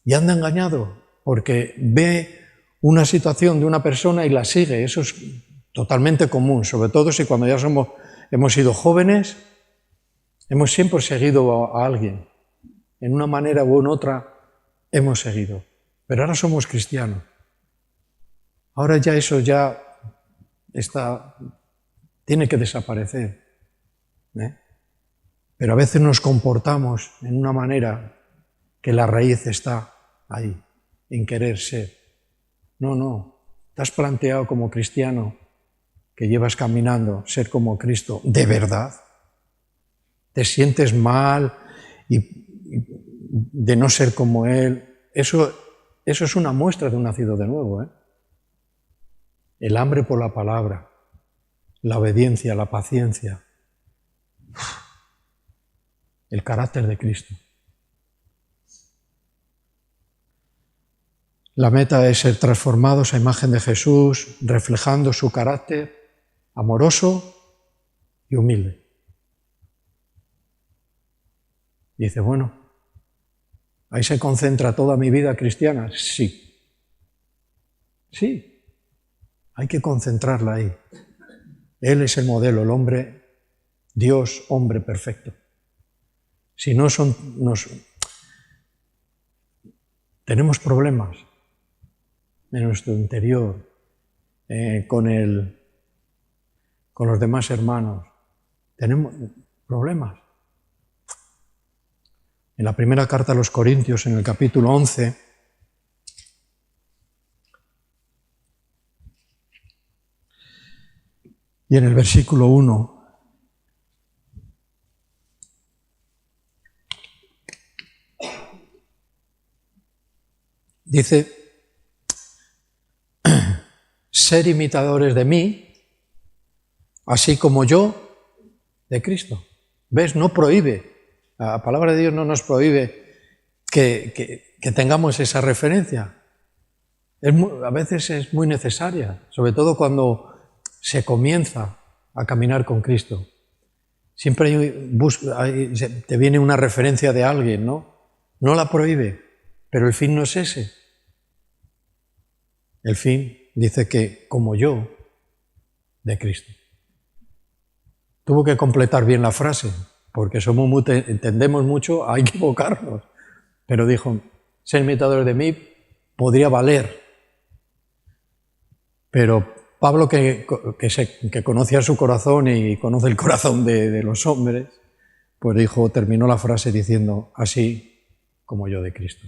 Y anda engañado, porque ve una situación de una persona y la sigue. Eso es totalmente común, sobre todo si cuando ya hemos sido jóvenes, hemos siempre seguido a alguien. En una manera u en otra hemos seguido. Pero ahora somos cristianos. Ahora ya eso ya tiene que desaparecer. Pero a veces nos comportamos en una manera que la raíz está ahí, en querer ser. No. ¿Te has planteado como cristiano que llevas caminando ser como Cristo de verdad? ¿Te sientes mal de no ser como Él? Eso es una muestra de un nacido de nuevo, ¿eh? El hambre por la palabra, la obediencia, la paciencia, el carácter de Cristo. La meta es ser transformados a imagen de Jesús, reflejando su carácter amoroso y humilde. Y dice, bueno, ¿ahí se concentra toda mi vida cristiana? Sí. Sí, hay que concentrarla ahí. Él es el modelo, el hombre, Dios, hombre perfecto. Si no tenemos problemas en nuestro interior, con los demás hermanos. Tenemos problemas. En la primera carta a los Corintios, en el capítulo 11, y en el versículo 1, dice, ser imitadores de mí, así como yo de Cristo. ¿Ves? No prohíbe. La palabra de Dios no nos prohíbe que tengamos esa referencia. A veces es muy necesaria, sobre todo cuando se comienza a caminar con Cristo. Siempre te viene una referencia de alguien, ¿no? No la prohíbe, pero el fin no es ese. El fin dice que como yo de Cristo. Tuvo que completar bien la frase, porque entendemos mucho a equivocarnos. Pero dijo, ser imitadores de mí, podría valer. Pero Pablo, que conocía su corazón y conoce el corazón de los hombres, pues terminó la frase diciendo, así como yo de Cristo.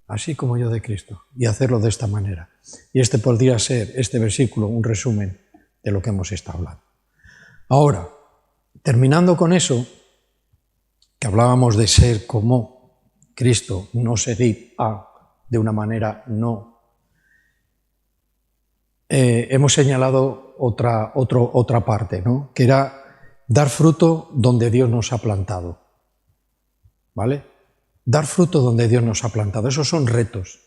Así como yo de Cristo. Y hacerlo de esta manera. Y este podría ser, este versículo, un resumen de lo que hemos estado hablando. Ahora, terminando con eso, que hablábamos de ser como Cristo, no seguir de una manera no. Hemos señalado otra parte, ¿no? Que era dar fruto donde Dios nos ha plantado. ¿Vale? Dar fruto donde Dios nos ha plantado. Esos son retos.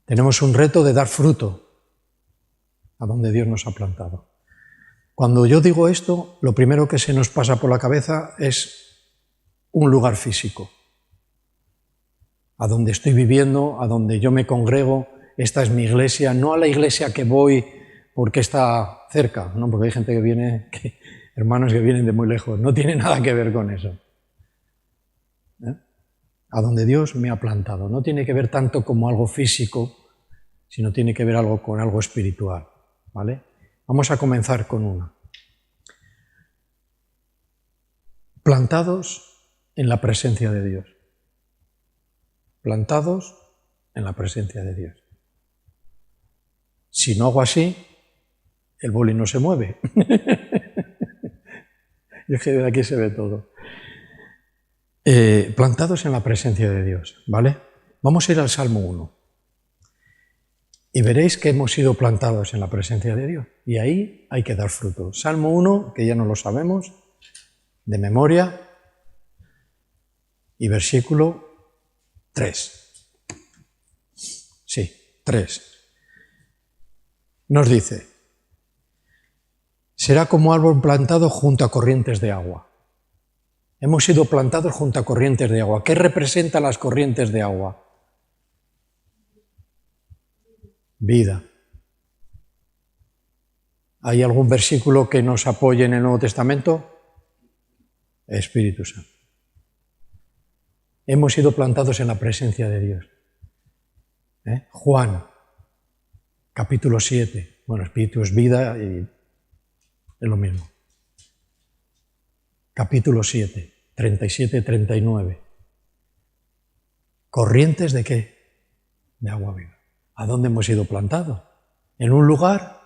Tenemos un reto de dar fruto a donde Dios nos ha plantado. Cuando yo digo esto, lo primero que se nos pasa por la cabeza es un lugar físico. A donde estoy viviendo, a donde yo me congrego, esta es mi iglesia, no a la iglesia que voy porque está cerca, ¿no? Porque hay gente que viene, hermanos que vienen de muy lejos, no tiene nada que ver con eso. A donde Dios me ha plantado. No tiene que ver tanto como algo físico, sino tiene que ver con algo espiritual. ¿Vale? Vamos a comenzar con una. Plantados en la presencia de Dios. Plantados en la presencia de Dios. Si no hago así, el boli no se mueve. Y es que de aquí se ve todo. Plantados en la presencia de Dios, ¿vale? Vamos a ir al Salmo 1. Y veréis que hemos sido plantados en la presencia de Dios. Y ahí hay que dar fruto. Salmo 1, que ya no lo sabemos, de memoria, y versículo 3. Sí, 3. Nos dice, será como árbol plantado junto a corrientes de agua. Hemos sido plantados junto a corrientes de agua. ¿Qué representan las corrientes de agua? Vida. ¿Hay algún versículo que nos apoye en el Nuevo Testamento? Espíritu Santo. Hemos sido plantados en la presencia de Dios. Juan, capítulo 7. Bueno, espíritu es vida y es lo mismo. Capítulo 7, 37-39. ¿Corrientes de qué? De agua viva. ¿A dónde hemos sido plantados? ¿En un lugar?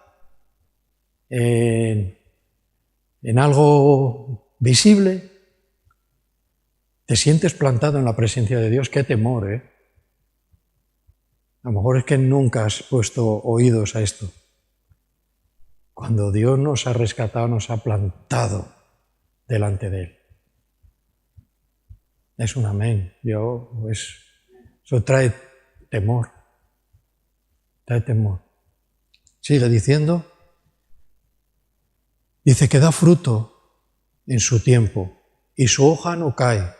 ¿En algo visible? ¿Te sientes plantado en la presencia de Dios? ¡Qué temor, eh! A lo mejor es que nunca has puesto oídos a esto. Cuando Dios nos ha rescatado, nos ha plantado delante de Él. Es un amén. Eso trae temor. Trae temor. Sigue diciendo. Dice que da fruto en su tiempo y su hoja no cae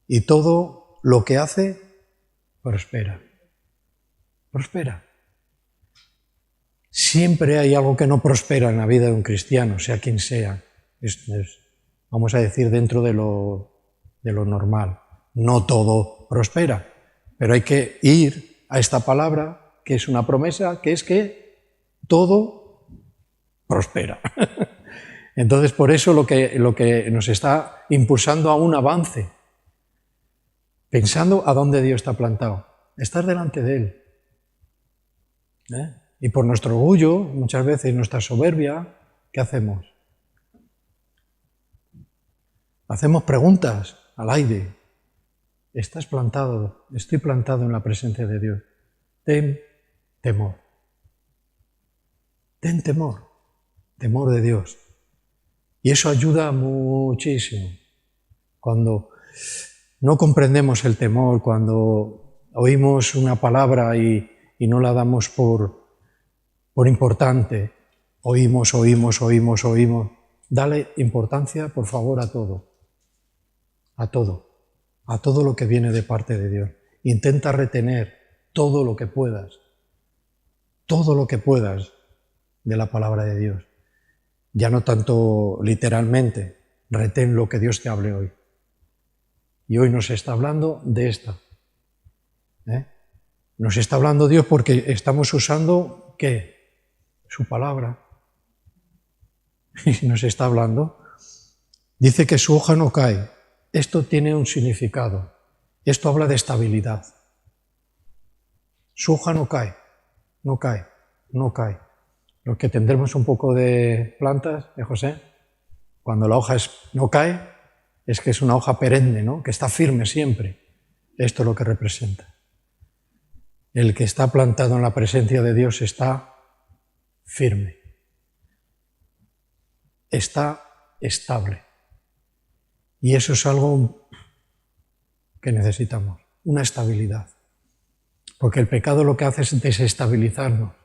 y todo lo que hace prospera. Prospera. Siempre hay algo que no prospera en la vida de un cristiano, sea quien sea. Vamos a decir, dentro de lo normal. No todo prospera, pero hay que ir a esta palabra, que es una promesa, que es que todo prospera. Entonces, por eso lo que nos está impulsando a un avance, pensando a dónde Dios está plantado, estar delante de Él. Y por nuestro orgullo, muchas veces nuestra soberbia, ¿qué hacemos? Hacemos preguntas al aire. ¿Estás plantado? Estoy plantado en la presencia de Dios. Ten temor. Ten temor. Temor de Dios. Y eso ayuda muchísimo. Cuando no comprendemos el temor, cuando oímos una palabra y no la damos por importante, oímos. Dale importancia, por favor, a todo. A todo lo que viene de parte de Dios. Intenta retener todo lo que puedas de la palabra de Dios. Ya no tanto literalmente, retén lo que Dios te hable hoy. Y hoy nos está hablando de esta. Nos está hablando Dios porque estamos usando, ¿qué? Su palabra. Y nos está hablando. Dice que su hoja no cae. Esto tiene un significado. Esto habla de estabilidad. Su hoja no cae, no cae, no cae. Los que tendremos un poco de plantas, José, cuando la hoja no cae, es que es una hoja perenne, ¿no? Que está firme siempre. Esto es lo que representa. El que está plantado en la presencia de Dios está firme. Está estable. Y eso es algo que necesitamos, una estabilidad. Porque el pecado lo que hace es desestabilizarnos.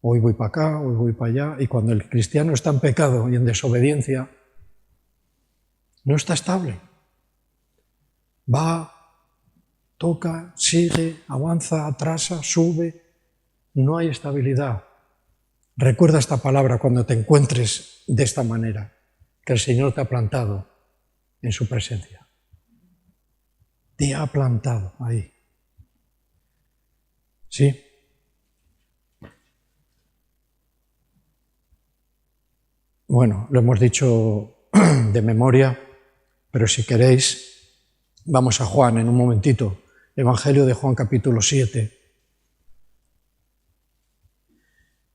Hoy voy para acá, hoy voy para allá. Y cuando el cristiano está en pecado y en desobediencia, no está estable. Va, toca, sigue, avanza, atrasa, sube. No hay estabilidad. Recuerda esta palabra cuando te encuentres de esta manera, que el Señor te ha plantado en su presencia. Te ha plantado ahí. ¿Sí? Bueno, lo hemos dicho de memoria, pero si queréis, vamos a Juan en un momentito. Evangelio de Juan capítulo 7.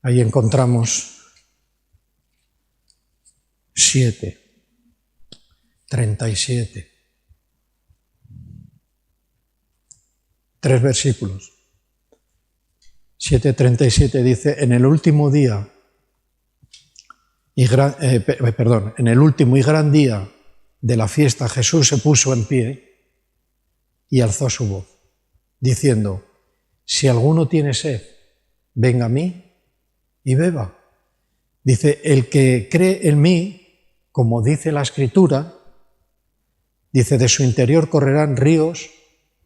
Ahí encontramos 7, 37. 3 versículos. 7:37 dice, en el último día en el último y gran día de la fiesta Jesús se puso en pie y alzó su voz, diciendo, si alguno tiene sed, venga a mí y beba. Dice, el que cree en mí, como dice la Escritura, dice, de su interior correrán ríos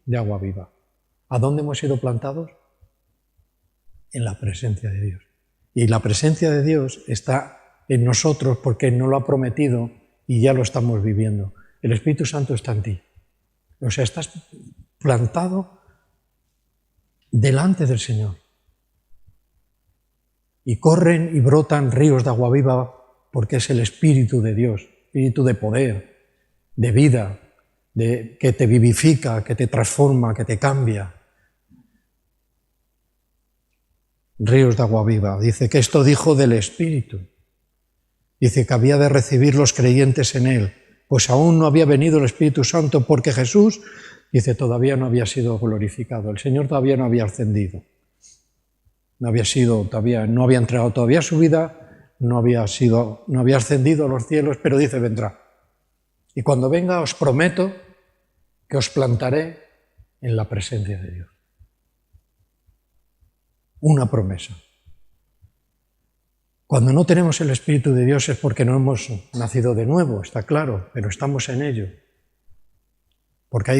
de agua viva. ¿A dónde hemos sido plantados? En la presencia de Dios. Y la presencia de Dios está en nosotros porque nos lo ha prometido y ya lo estamos viviendo. El Espíritu Santo está en ti. O sea, estás plantado delante del Señor. Y corren y brotan ríos de agua viva porque es el Espíritu de Dios, Espíritu de poder, de vida, que te vivifica, que te transforma, que te cambia. Ríos de agua viva. Dice que esto dijo del Espíritu. Dice que había de recibir los creyentes en Él, pues aún no había venido el Espíritu Santo porque Jesús, dice, todavía no había sido glorificado. El Señor todavía no había ascendido. No había entregado todavía su vida, no había ascendido a los cielos, pero dice, vendrá. Y cuando venga os prometo que os plantaré en la presencia de Dios. Una promesa. Cuando no tenemos el Espíritu de Dios es porque no hemos nacido de nuevo, está claro, pero estamos en ello. Porque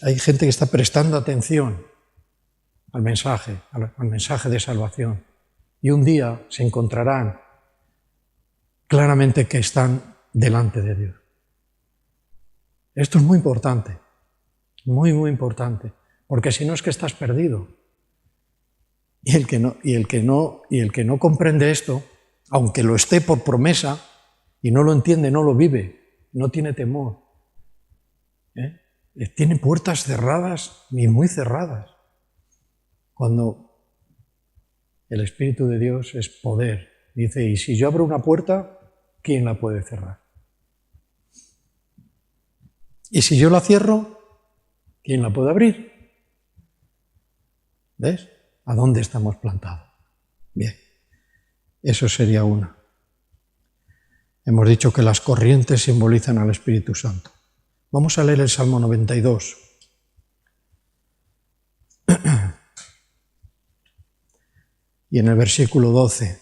hay gente que está prestando atención al mensaje de salvación. Y un día se encontrarán claramente que están delante de Dios. Esto es muy importante, muy, muy importante, porque si no es que estás perdido. Y el que no comprende esto, aunque lo esté por promesa, y no lo entiende, no lo vive, no tiene temor. Tiene puertas cerradas y muy cerradas. Cuando el Espíritu de Dios es poder, dice, y si yo abro una puerta, ¿quién la puede cerrar? Y si yo la cierro, ¿quién la puede abrir? ¿Ves? ¿A dónde estamos plantados? Bien, eso sería una. Hemos dicho que las corrientes simbolizan al Espíritu Santo. Vamos a leer el Salmo 92. Y en el versículo 12.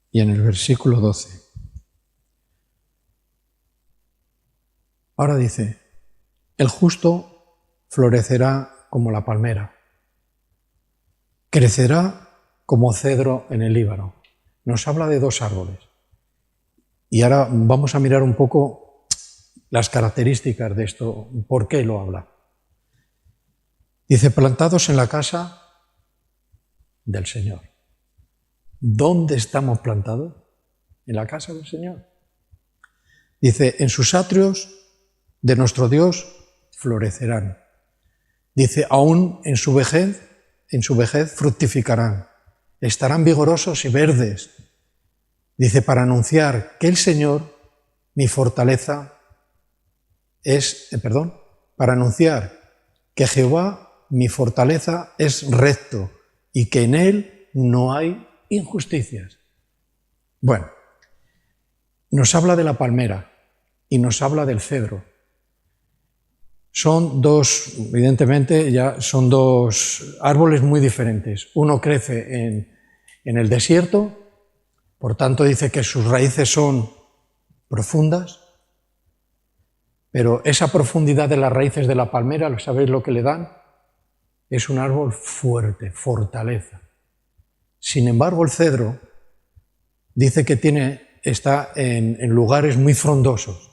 Y en el versículo 12. Ahora dice, el justo florecerá como la palmera. Crecerá como cedro en el Líbano. Nos habla de dos árboles. Y ahora vamos a mirar un poco las características de esto, por qué lo habla. Dice, plantados en la casa del Señor. ¿Dónde estamos plantados? En la casa del Señor. Dice, en sus atrios de nuestro Dios florecerán. Dice, aún en su vejez fructificarán. Estarán vigorosos y verdes. Dice, para anunciar que el Señor, mi fortaleza, para anunciar que Jehová, mi fortaleza, es recto y que en él no hay injusticias. Bueno, nos habla de la palmera y nos habla del cedro. Son dos, evidentemente, ya son dos árboles muy diferentes. Uno crece en el desierto, por tanto dice que sus raíces son profundas, pero esa profundidad de las raíces de la palmera, ¿sabéis lo que le dan? Es un árbol fuerte, fortaleza. Sin embargo, el cedro dice que está en lugares muy frondosos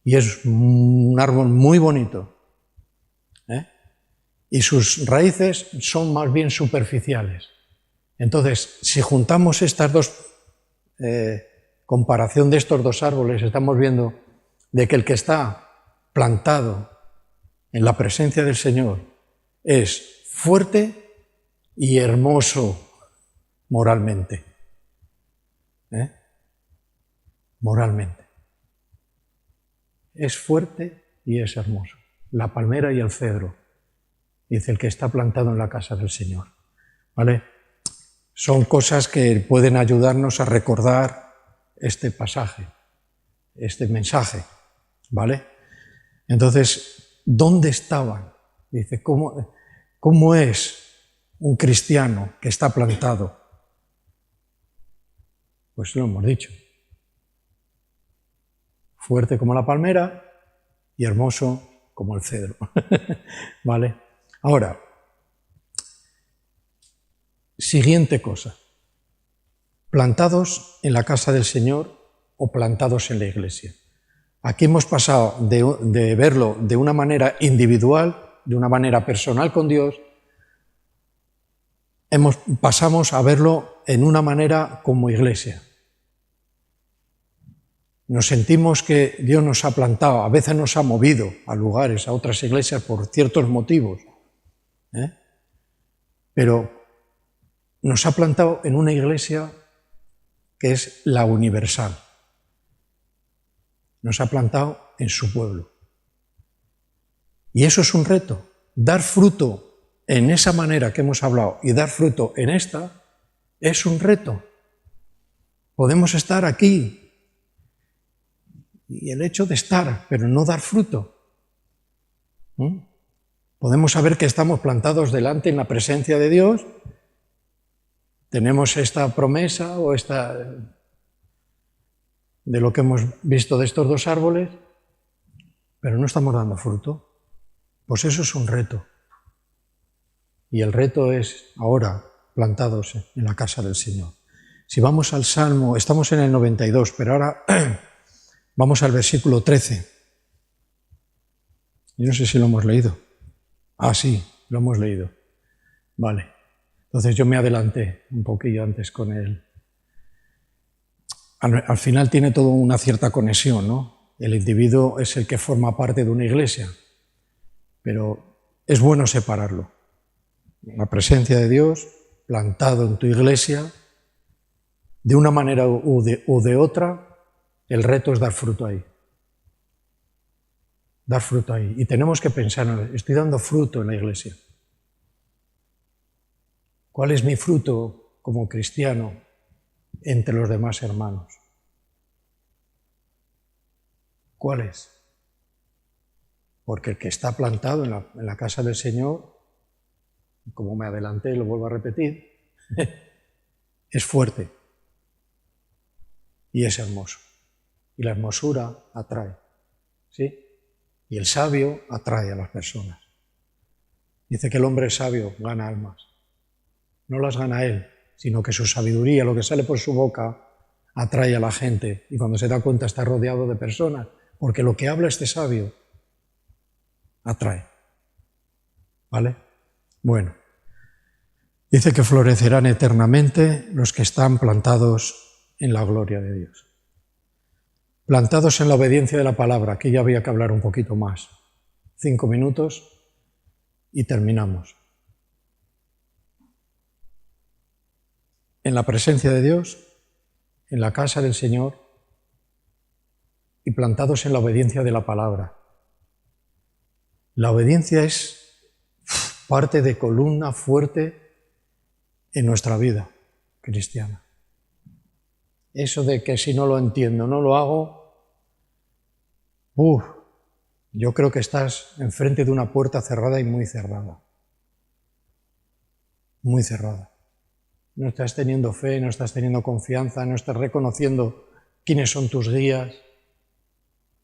y es un árbol muy bonito. Y sus raíces son más bien superficiales. Entonces, si juntamos estas dos, comparación de estos dos árboles, estamos viendo de que el que está plantado en la presencia del Señor es fuerte y hermoso moralmente. Moralmente. Es fuerte y es hermoso. La palmera y el cedro. Dice el que está plantado en la casa del Señor. ¿Vale? Son cosas que pueden ayudarnos a recordar este pasaje, este mensaje. ¿Vale? Entonces, ¿dónde estaban? Dice, ¿cómo es un cristiano que está plantado? Pues lo hemos dicho. Fuerte como la palmera y hermoso como el cedro. ¿Vale? Ahora, siguiente cosa. Plantados en la casa del Señor o plantados en la iglesia. Aquí hemos pasado de verlo de una manera individual, de una manera personal con Dios, pasamos a verlo en una manera como iglesia. Nos sentimos que Dios nos ha plantado, a veces nos ha movido a lugares, a otras iglesias por ciertos motivos, pero nos ha plantado en una iglesia que es la universal. Nos ha plantado en su pueblo. Y eso es un reto. Dar fruto en esa manera que hemos hablado y dar fruto en esta es un reto. Podemos estar aquí y el hecho de estar, pero no dar fruto. Podemos saber que estamos plantados delante en la presencia de Dios, tenemos esta promesa o de lo que hemos visto de estos dos árboles, pero no estamos dando fruto. Pues eso es un reto. Y el reto es ahora plantados en la casa del Señor. Si vamos al Salmo, estamos en el 92, pero ahora vamos al versículo 13. Yo no sé si lo hemos leído. Ah, sí, lo hemos leído. Vale. Entonces yo me adelanté un poquillo antes con él. Al final tiene toda una cierta conexión, ¿no? El individuo es el que forma parte de una iglesia, pero es bueno separarlo. La presencia de Dios, plantado en tu iglesia, de una manera u de otra, el reto es dar fruto ahí. Dar fruto ahí. Y tenemos que pensar, estoy dando fruto en la iglesia. ¿Cuál es mi fruto como cristiano entre los demás hermanos? ¿Cuál es? Porque el que está plantado en la casa del Señor, como me adelanté y lo vuelvo a repetir, es fuerte y es hermoso. Y la hermosura atrae, ¿sí? Y el sabio atrae a las personas. Dice que el hombre sabio gana almas. No las gana él, sino que su sabiduría, lo que sale por su boca, atrae a la gente. Y cuando se da cuenta está rodeado de personas, porque lo que habla este sabio atrae. ¿Vale? Bueno. Dice que florecerán eternamente los que están plantados en la gloria de Dios. Plantados en la obediencia de la palabra. Aquí ya había que hablar un poquito más. 5 minutos y terminamos. En la presencia de Dios, en la casa del Señor y plantados en la obediencia de la palabra. La obediencia es parte de columna fuerte en nuestra vida cristiana. Eso de que si no lo entiendo, no lo hago, yo creo que estás enfrente de una puerta cerrada y muy cerrada. Muy cerrada. No estás teniendo fe, no estás teniendo confianza, no estás reconociendo quiénes son tus guías,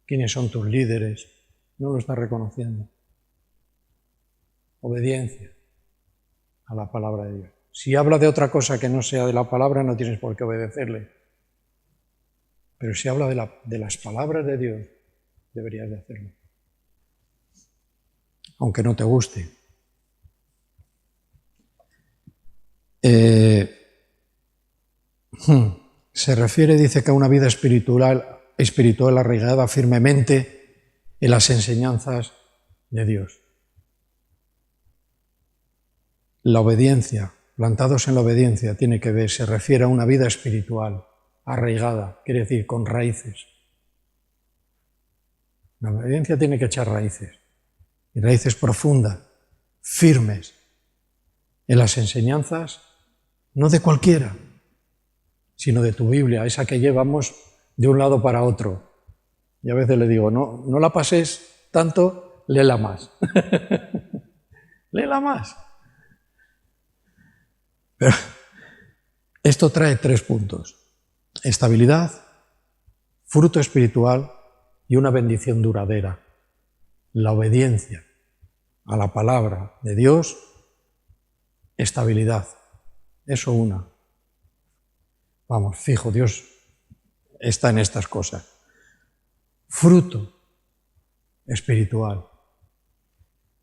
quiénes son tus líderes. No lo estás reconociendo. Obediencia a la palabra de Dios. Si habla de otra cosa que no sea de la palabra, no tienes por qué obedecerle. Pero si habla de las palabras de Dios, deberías de hacerlo. Aunque no te guste. Se refiere, dice, que a una vida espiritual arraigada firmemente en las enseñanzas de Dios. La obediencia, plantados en la obediencia, tiene que ver, se refiere a una vida espiritual arraigada, quiere decir con raíces. La obediencia tiene que echar raíces, y raíces profundas, firmes, en las enseñanzas, no de cualquiera, sino de tu Biblia, esa que llevamos de un lado para otro. Y a veces le digo, no la pases tanto, léela más. Léela más. Pero esto trae 3 puntos. Estabilidad, fruto espiritual y una bendición duradera. La obediencia a la palabra de Dios, estabilidad. Eso una. Vamos, fijo, Dios está en estas cosas. Fruto espiritual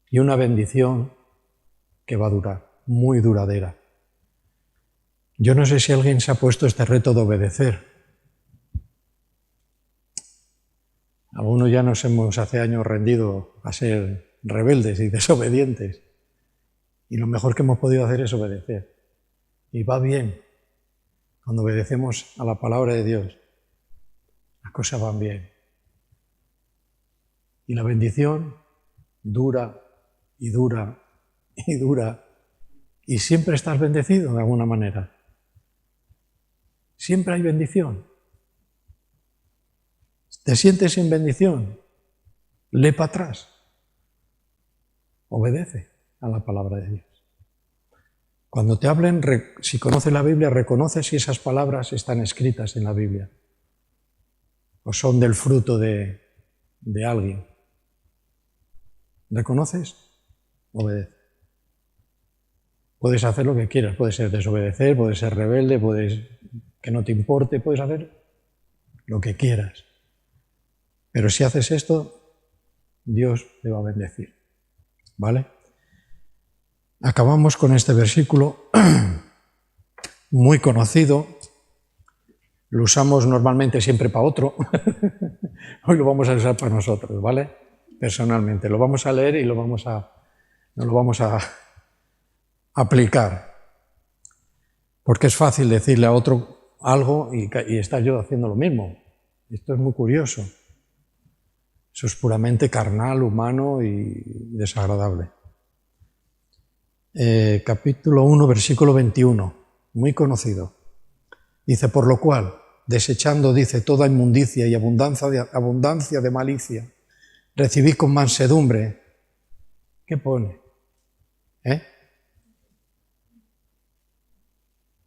y una bendición que va a durar, muy duradera. Yo no sé si alguien se ha puesto este reto de obedecer. Algunos ya nos hemos hace años rendido a ser rebeldes y desobedientes. Y lo mejor que hemos podido hacer es obedecer. Y va bien. Cuando obedecemos a la palabra de Dios, las cosas van bien. Y la bendición dura y dura y dura. Y siempre estás bendecido de alguna manera. Siempre hay bendición. ¿Te sientes sin bendición? Lee para atrás. Obedece a la palabra de Dios. Cuando te hablen, si conoces la Biblia, reconoce si esas palabras están escritas en la Biblia o son del fruto de alguien. ¿Reconoces? Obedece. Puedes hacer lo que quieras, puedes ser desobedecer, puedes ser rebelde, puedes que no te importe, puedes hacer lo que quieras. Pero si haces esto, Dios te va a bendecir. ¿Vale? Acabamos con este versículo muy conocido. Lo usamos normalmente siempre para otro. Hoy lo vamos a usar para nosotros, ¿vale? Personalmente. Lo vamos a leer y nos lo vamos a aplicar. Porque es fácil decirle a otro algo y estar yo haciendo lo mismo. Esto es muy curioso. Eso es puramente carnal, humano y desagradable. Capítulo 1, versículo 21, muy conocido. Dice, por lo cual, desechando, dice, toda inmundicia y abundancia de malicia, recibid con mansedumbre. ¿Qué pone?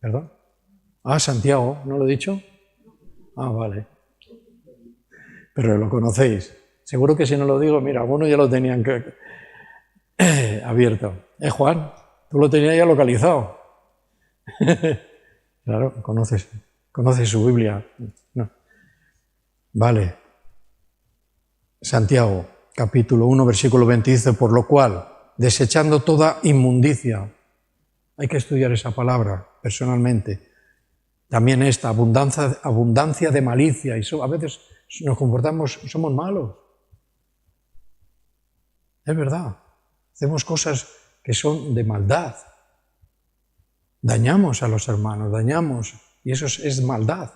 ¿Perdón? Santiago, ¿no lo he dicho? Vale. Pero lo conocéis. Seguro que si no lo digo, mira, algunos ya lo tenían abierto. Juan? Tú lo tenías ya localizado. Claro, conoces su Biblia. No. Vale. Santiago, capítulo 1, versículo 20 dice, por lo cual, desechando toda inmundicia, hay que estudiar esa palabra personalmente, también esta, abundancia de malicia, y a veces nos comportamos, somos malos. Es verdad, hacemos cosas que son de maldad. Dañamos a los hermanos, dañamos, y eso es maldad,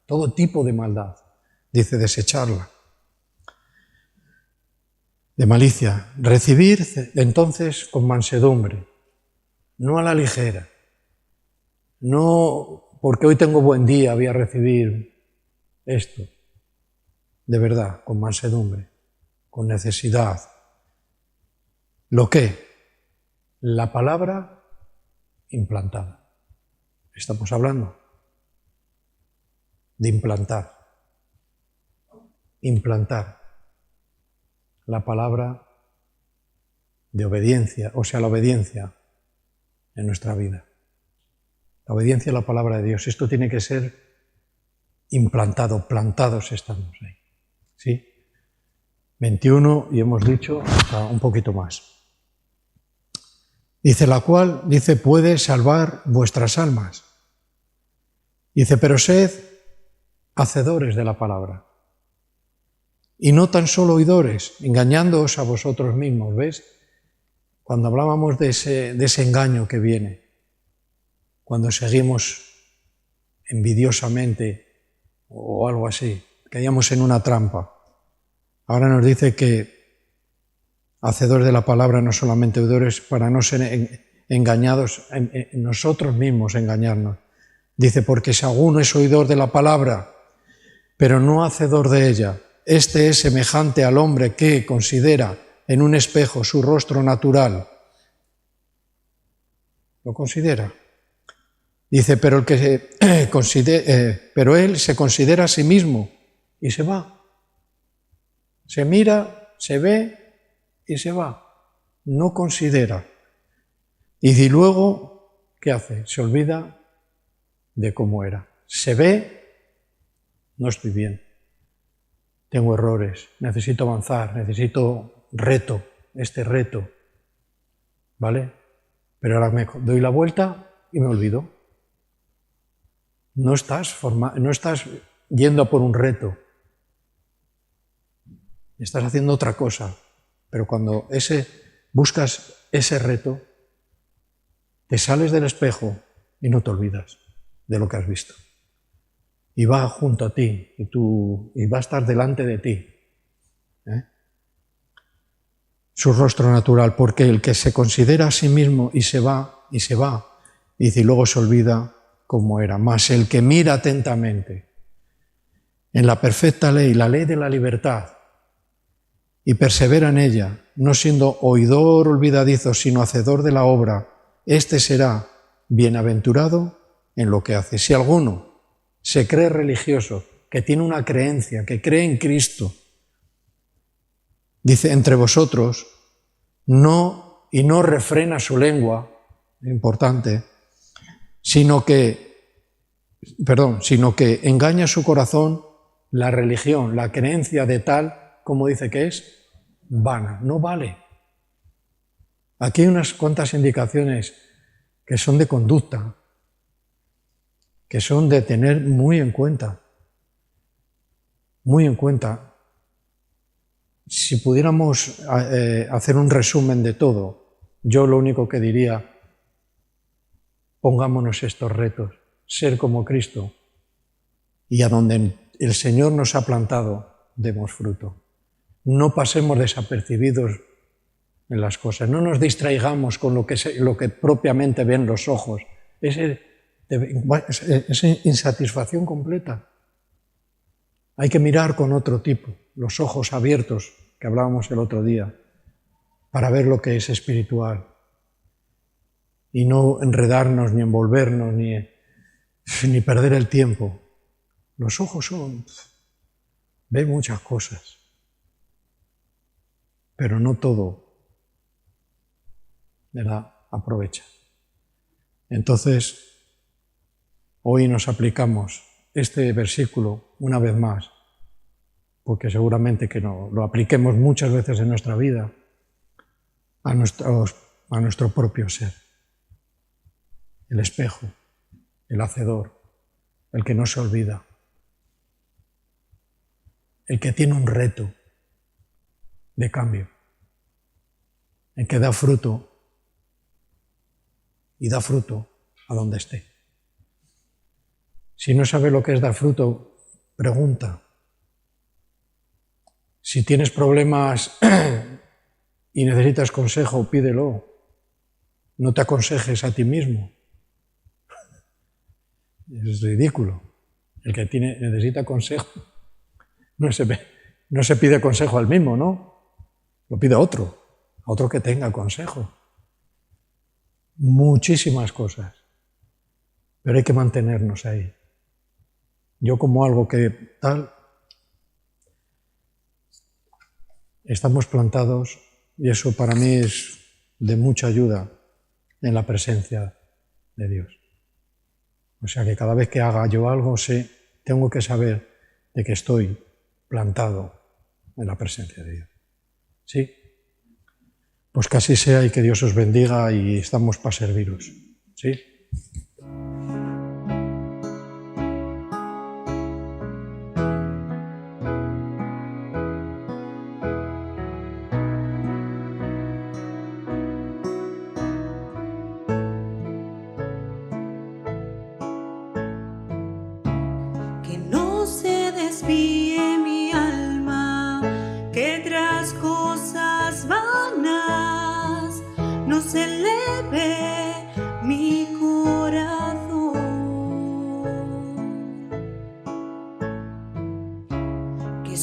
todo tipo de maldad. Dice desecharla. De malicia. Recibir entonces con mansedumbre, no a la ligera. No porque hoy tengo buen día voy a recibir esto. De verdad, con mansedumbre, con necesidad. ¿Lo qué? La palabra implantada. Estamos hablando de implantar. Implantar la palabra de obediencia, o sea, la obediencia en nuestra vida. La obediencia a la palabra de Dios. Esto tiene que ser implantado, plantados estamos ahí. ¿Sí? 21 y hemos dicho hasta un poquito más. Dice, la cual, dice, puede salvar vuestras almas. Dice, pero sed hacedores de la palabra. Y no tan solo oidores, engañándoos a vosotros mismos, ¿ves? Cuando hablábamos de ese engaño que viene, cuando seguimos envidiosamente o algo así, caíamos en una trampa. Ahora nos dice que hacedores de la palabra, no solamente oidores, para no ser engañados, en nosotros mismos engañarnos. Dice, porque si alguno es oidor de la palabra, pero no hacedor de ella, este es semejante al hombre que considera en un espejo su rostro natural. ¿Lo considera? Dice, pero él se considera a sí mismo y se va. Se mira, se ve y se va. No considera. Y luego, ¿qué hace? Se olvida de cómo era. Se ve, no estoy bien. Tengo errores, necesito avanzar, necesito reto, este reto. ¿Vale? Pero ahora me doy la vuelta y me olvido. No estás yendo a por un reto. Estás haciendo otra cosa. Pero cuando buscas ese reto, te sales del espejo y no te olvidas de lo que has visto. Y va junto a ti y va a estar delante de ti. Su rostro natural, porque el que se considera a sí mismo y se va, dice, y luego se olvida cómo era. Mas el que mira atentamente en la perfecta ley, la ley de la libertad, y persevera en ella, no siendo oidor olvidadizo, sino hacedor de la obra, éste será bienaventurado en lo que hace. Si alguno se cree religioso, que tiene una creencia, que cree en Cristo, dice, entre vosotros, no refrena su lengua, importante, sino que engaña su corazón, la religión, la creencia de tal, como dice que es, vana, no vale. Aquí hay unas cuantas indicaciones que son de conducta, que son de tener muy en cuenta. Muy en cuenta. Si pudiéramos hacer un resumen de todo, yo lo único que diría, pongámonos estos retos, ser como Cristo, y a donde el Señor nos ha plantado, demos fruto. No pasemos desapercibidos en las cosas, no nos distraigamos con lo que propiamente ven los ojos. Es insatisfacción completa. Hay que mirar con otro tipo, los ojos abiertos, que hablábamos el otro día, para ver lo que es espiritual. Y no enredarnos, ni envolvernos, ni perder el tiempo. Los ojos ven muchas cosas, pero no todo ¿verdad? Aprovecha. Entonces, hoy nos aplicamos este versículo una vez más, porque seguramente que lo apliquemos muchas veces en nuestra vida, a nuestro propio ser. El espejo, el hacedor, el que no se olvida, el que tiene un reto de cambio, el que da fruto y da fruto a donde esté. Si no sabes lo que es dar fruto, pregunta. Si tienes problemas y necesitas consejo, pídelo. No te aconsejes a ti mismo. Es ridículo. El que necesita consejo no se pide consejo al mismo, ¿no? Lo pide a otro que tenga consejo. Muchísimas cosas. Pero hay que mantenernos ahí. Yo como algo que tal, estamos plantados y eso para mí es de mucha ayuda en la presencia de Dios. O sea que cada vez que haga yo algo, tengo que saber de que estoy plantado en la presencia de Dios. ¿Sí? Pues que así sea y que Dios os bendiga y estamos para serviros. ¿Sí? Que no se desvíe mi alma, que tras cosas vanas no se eleve mi corazón. Que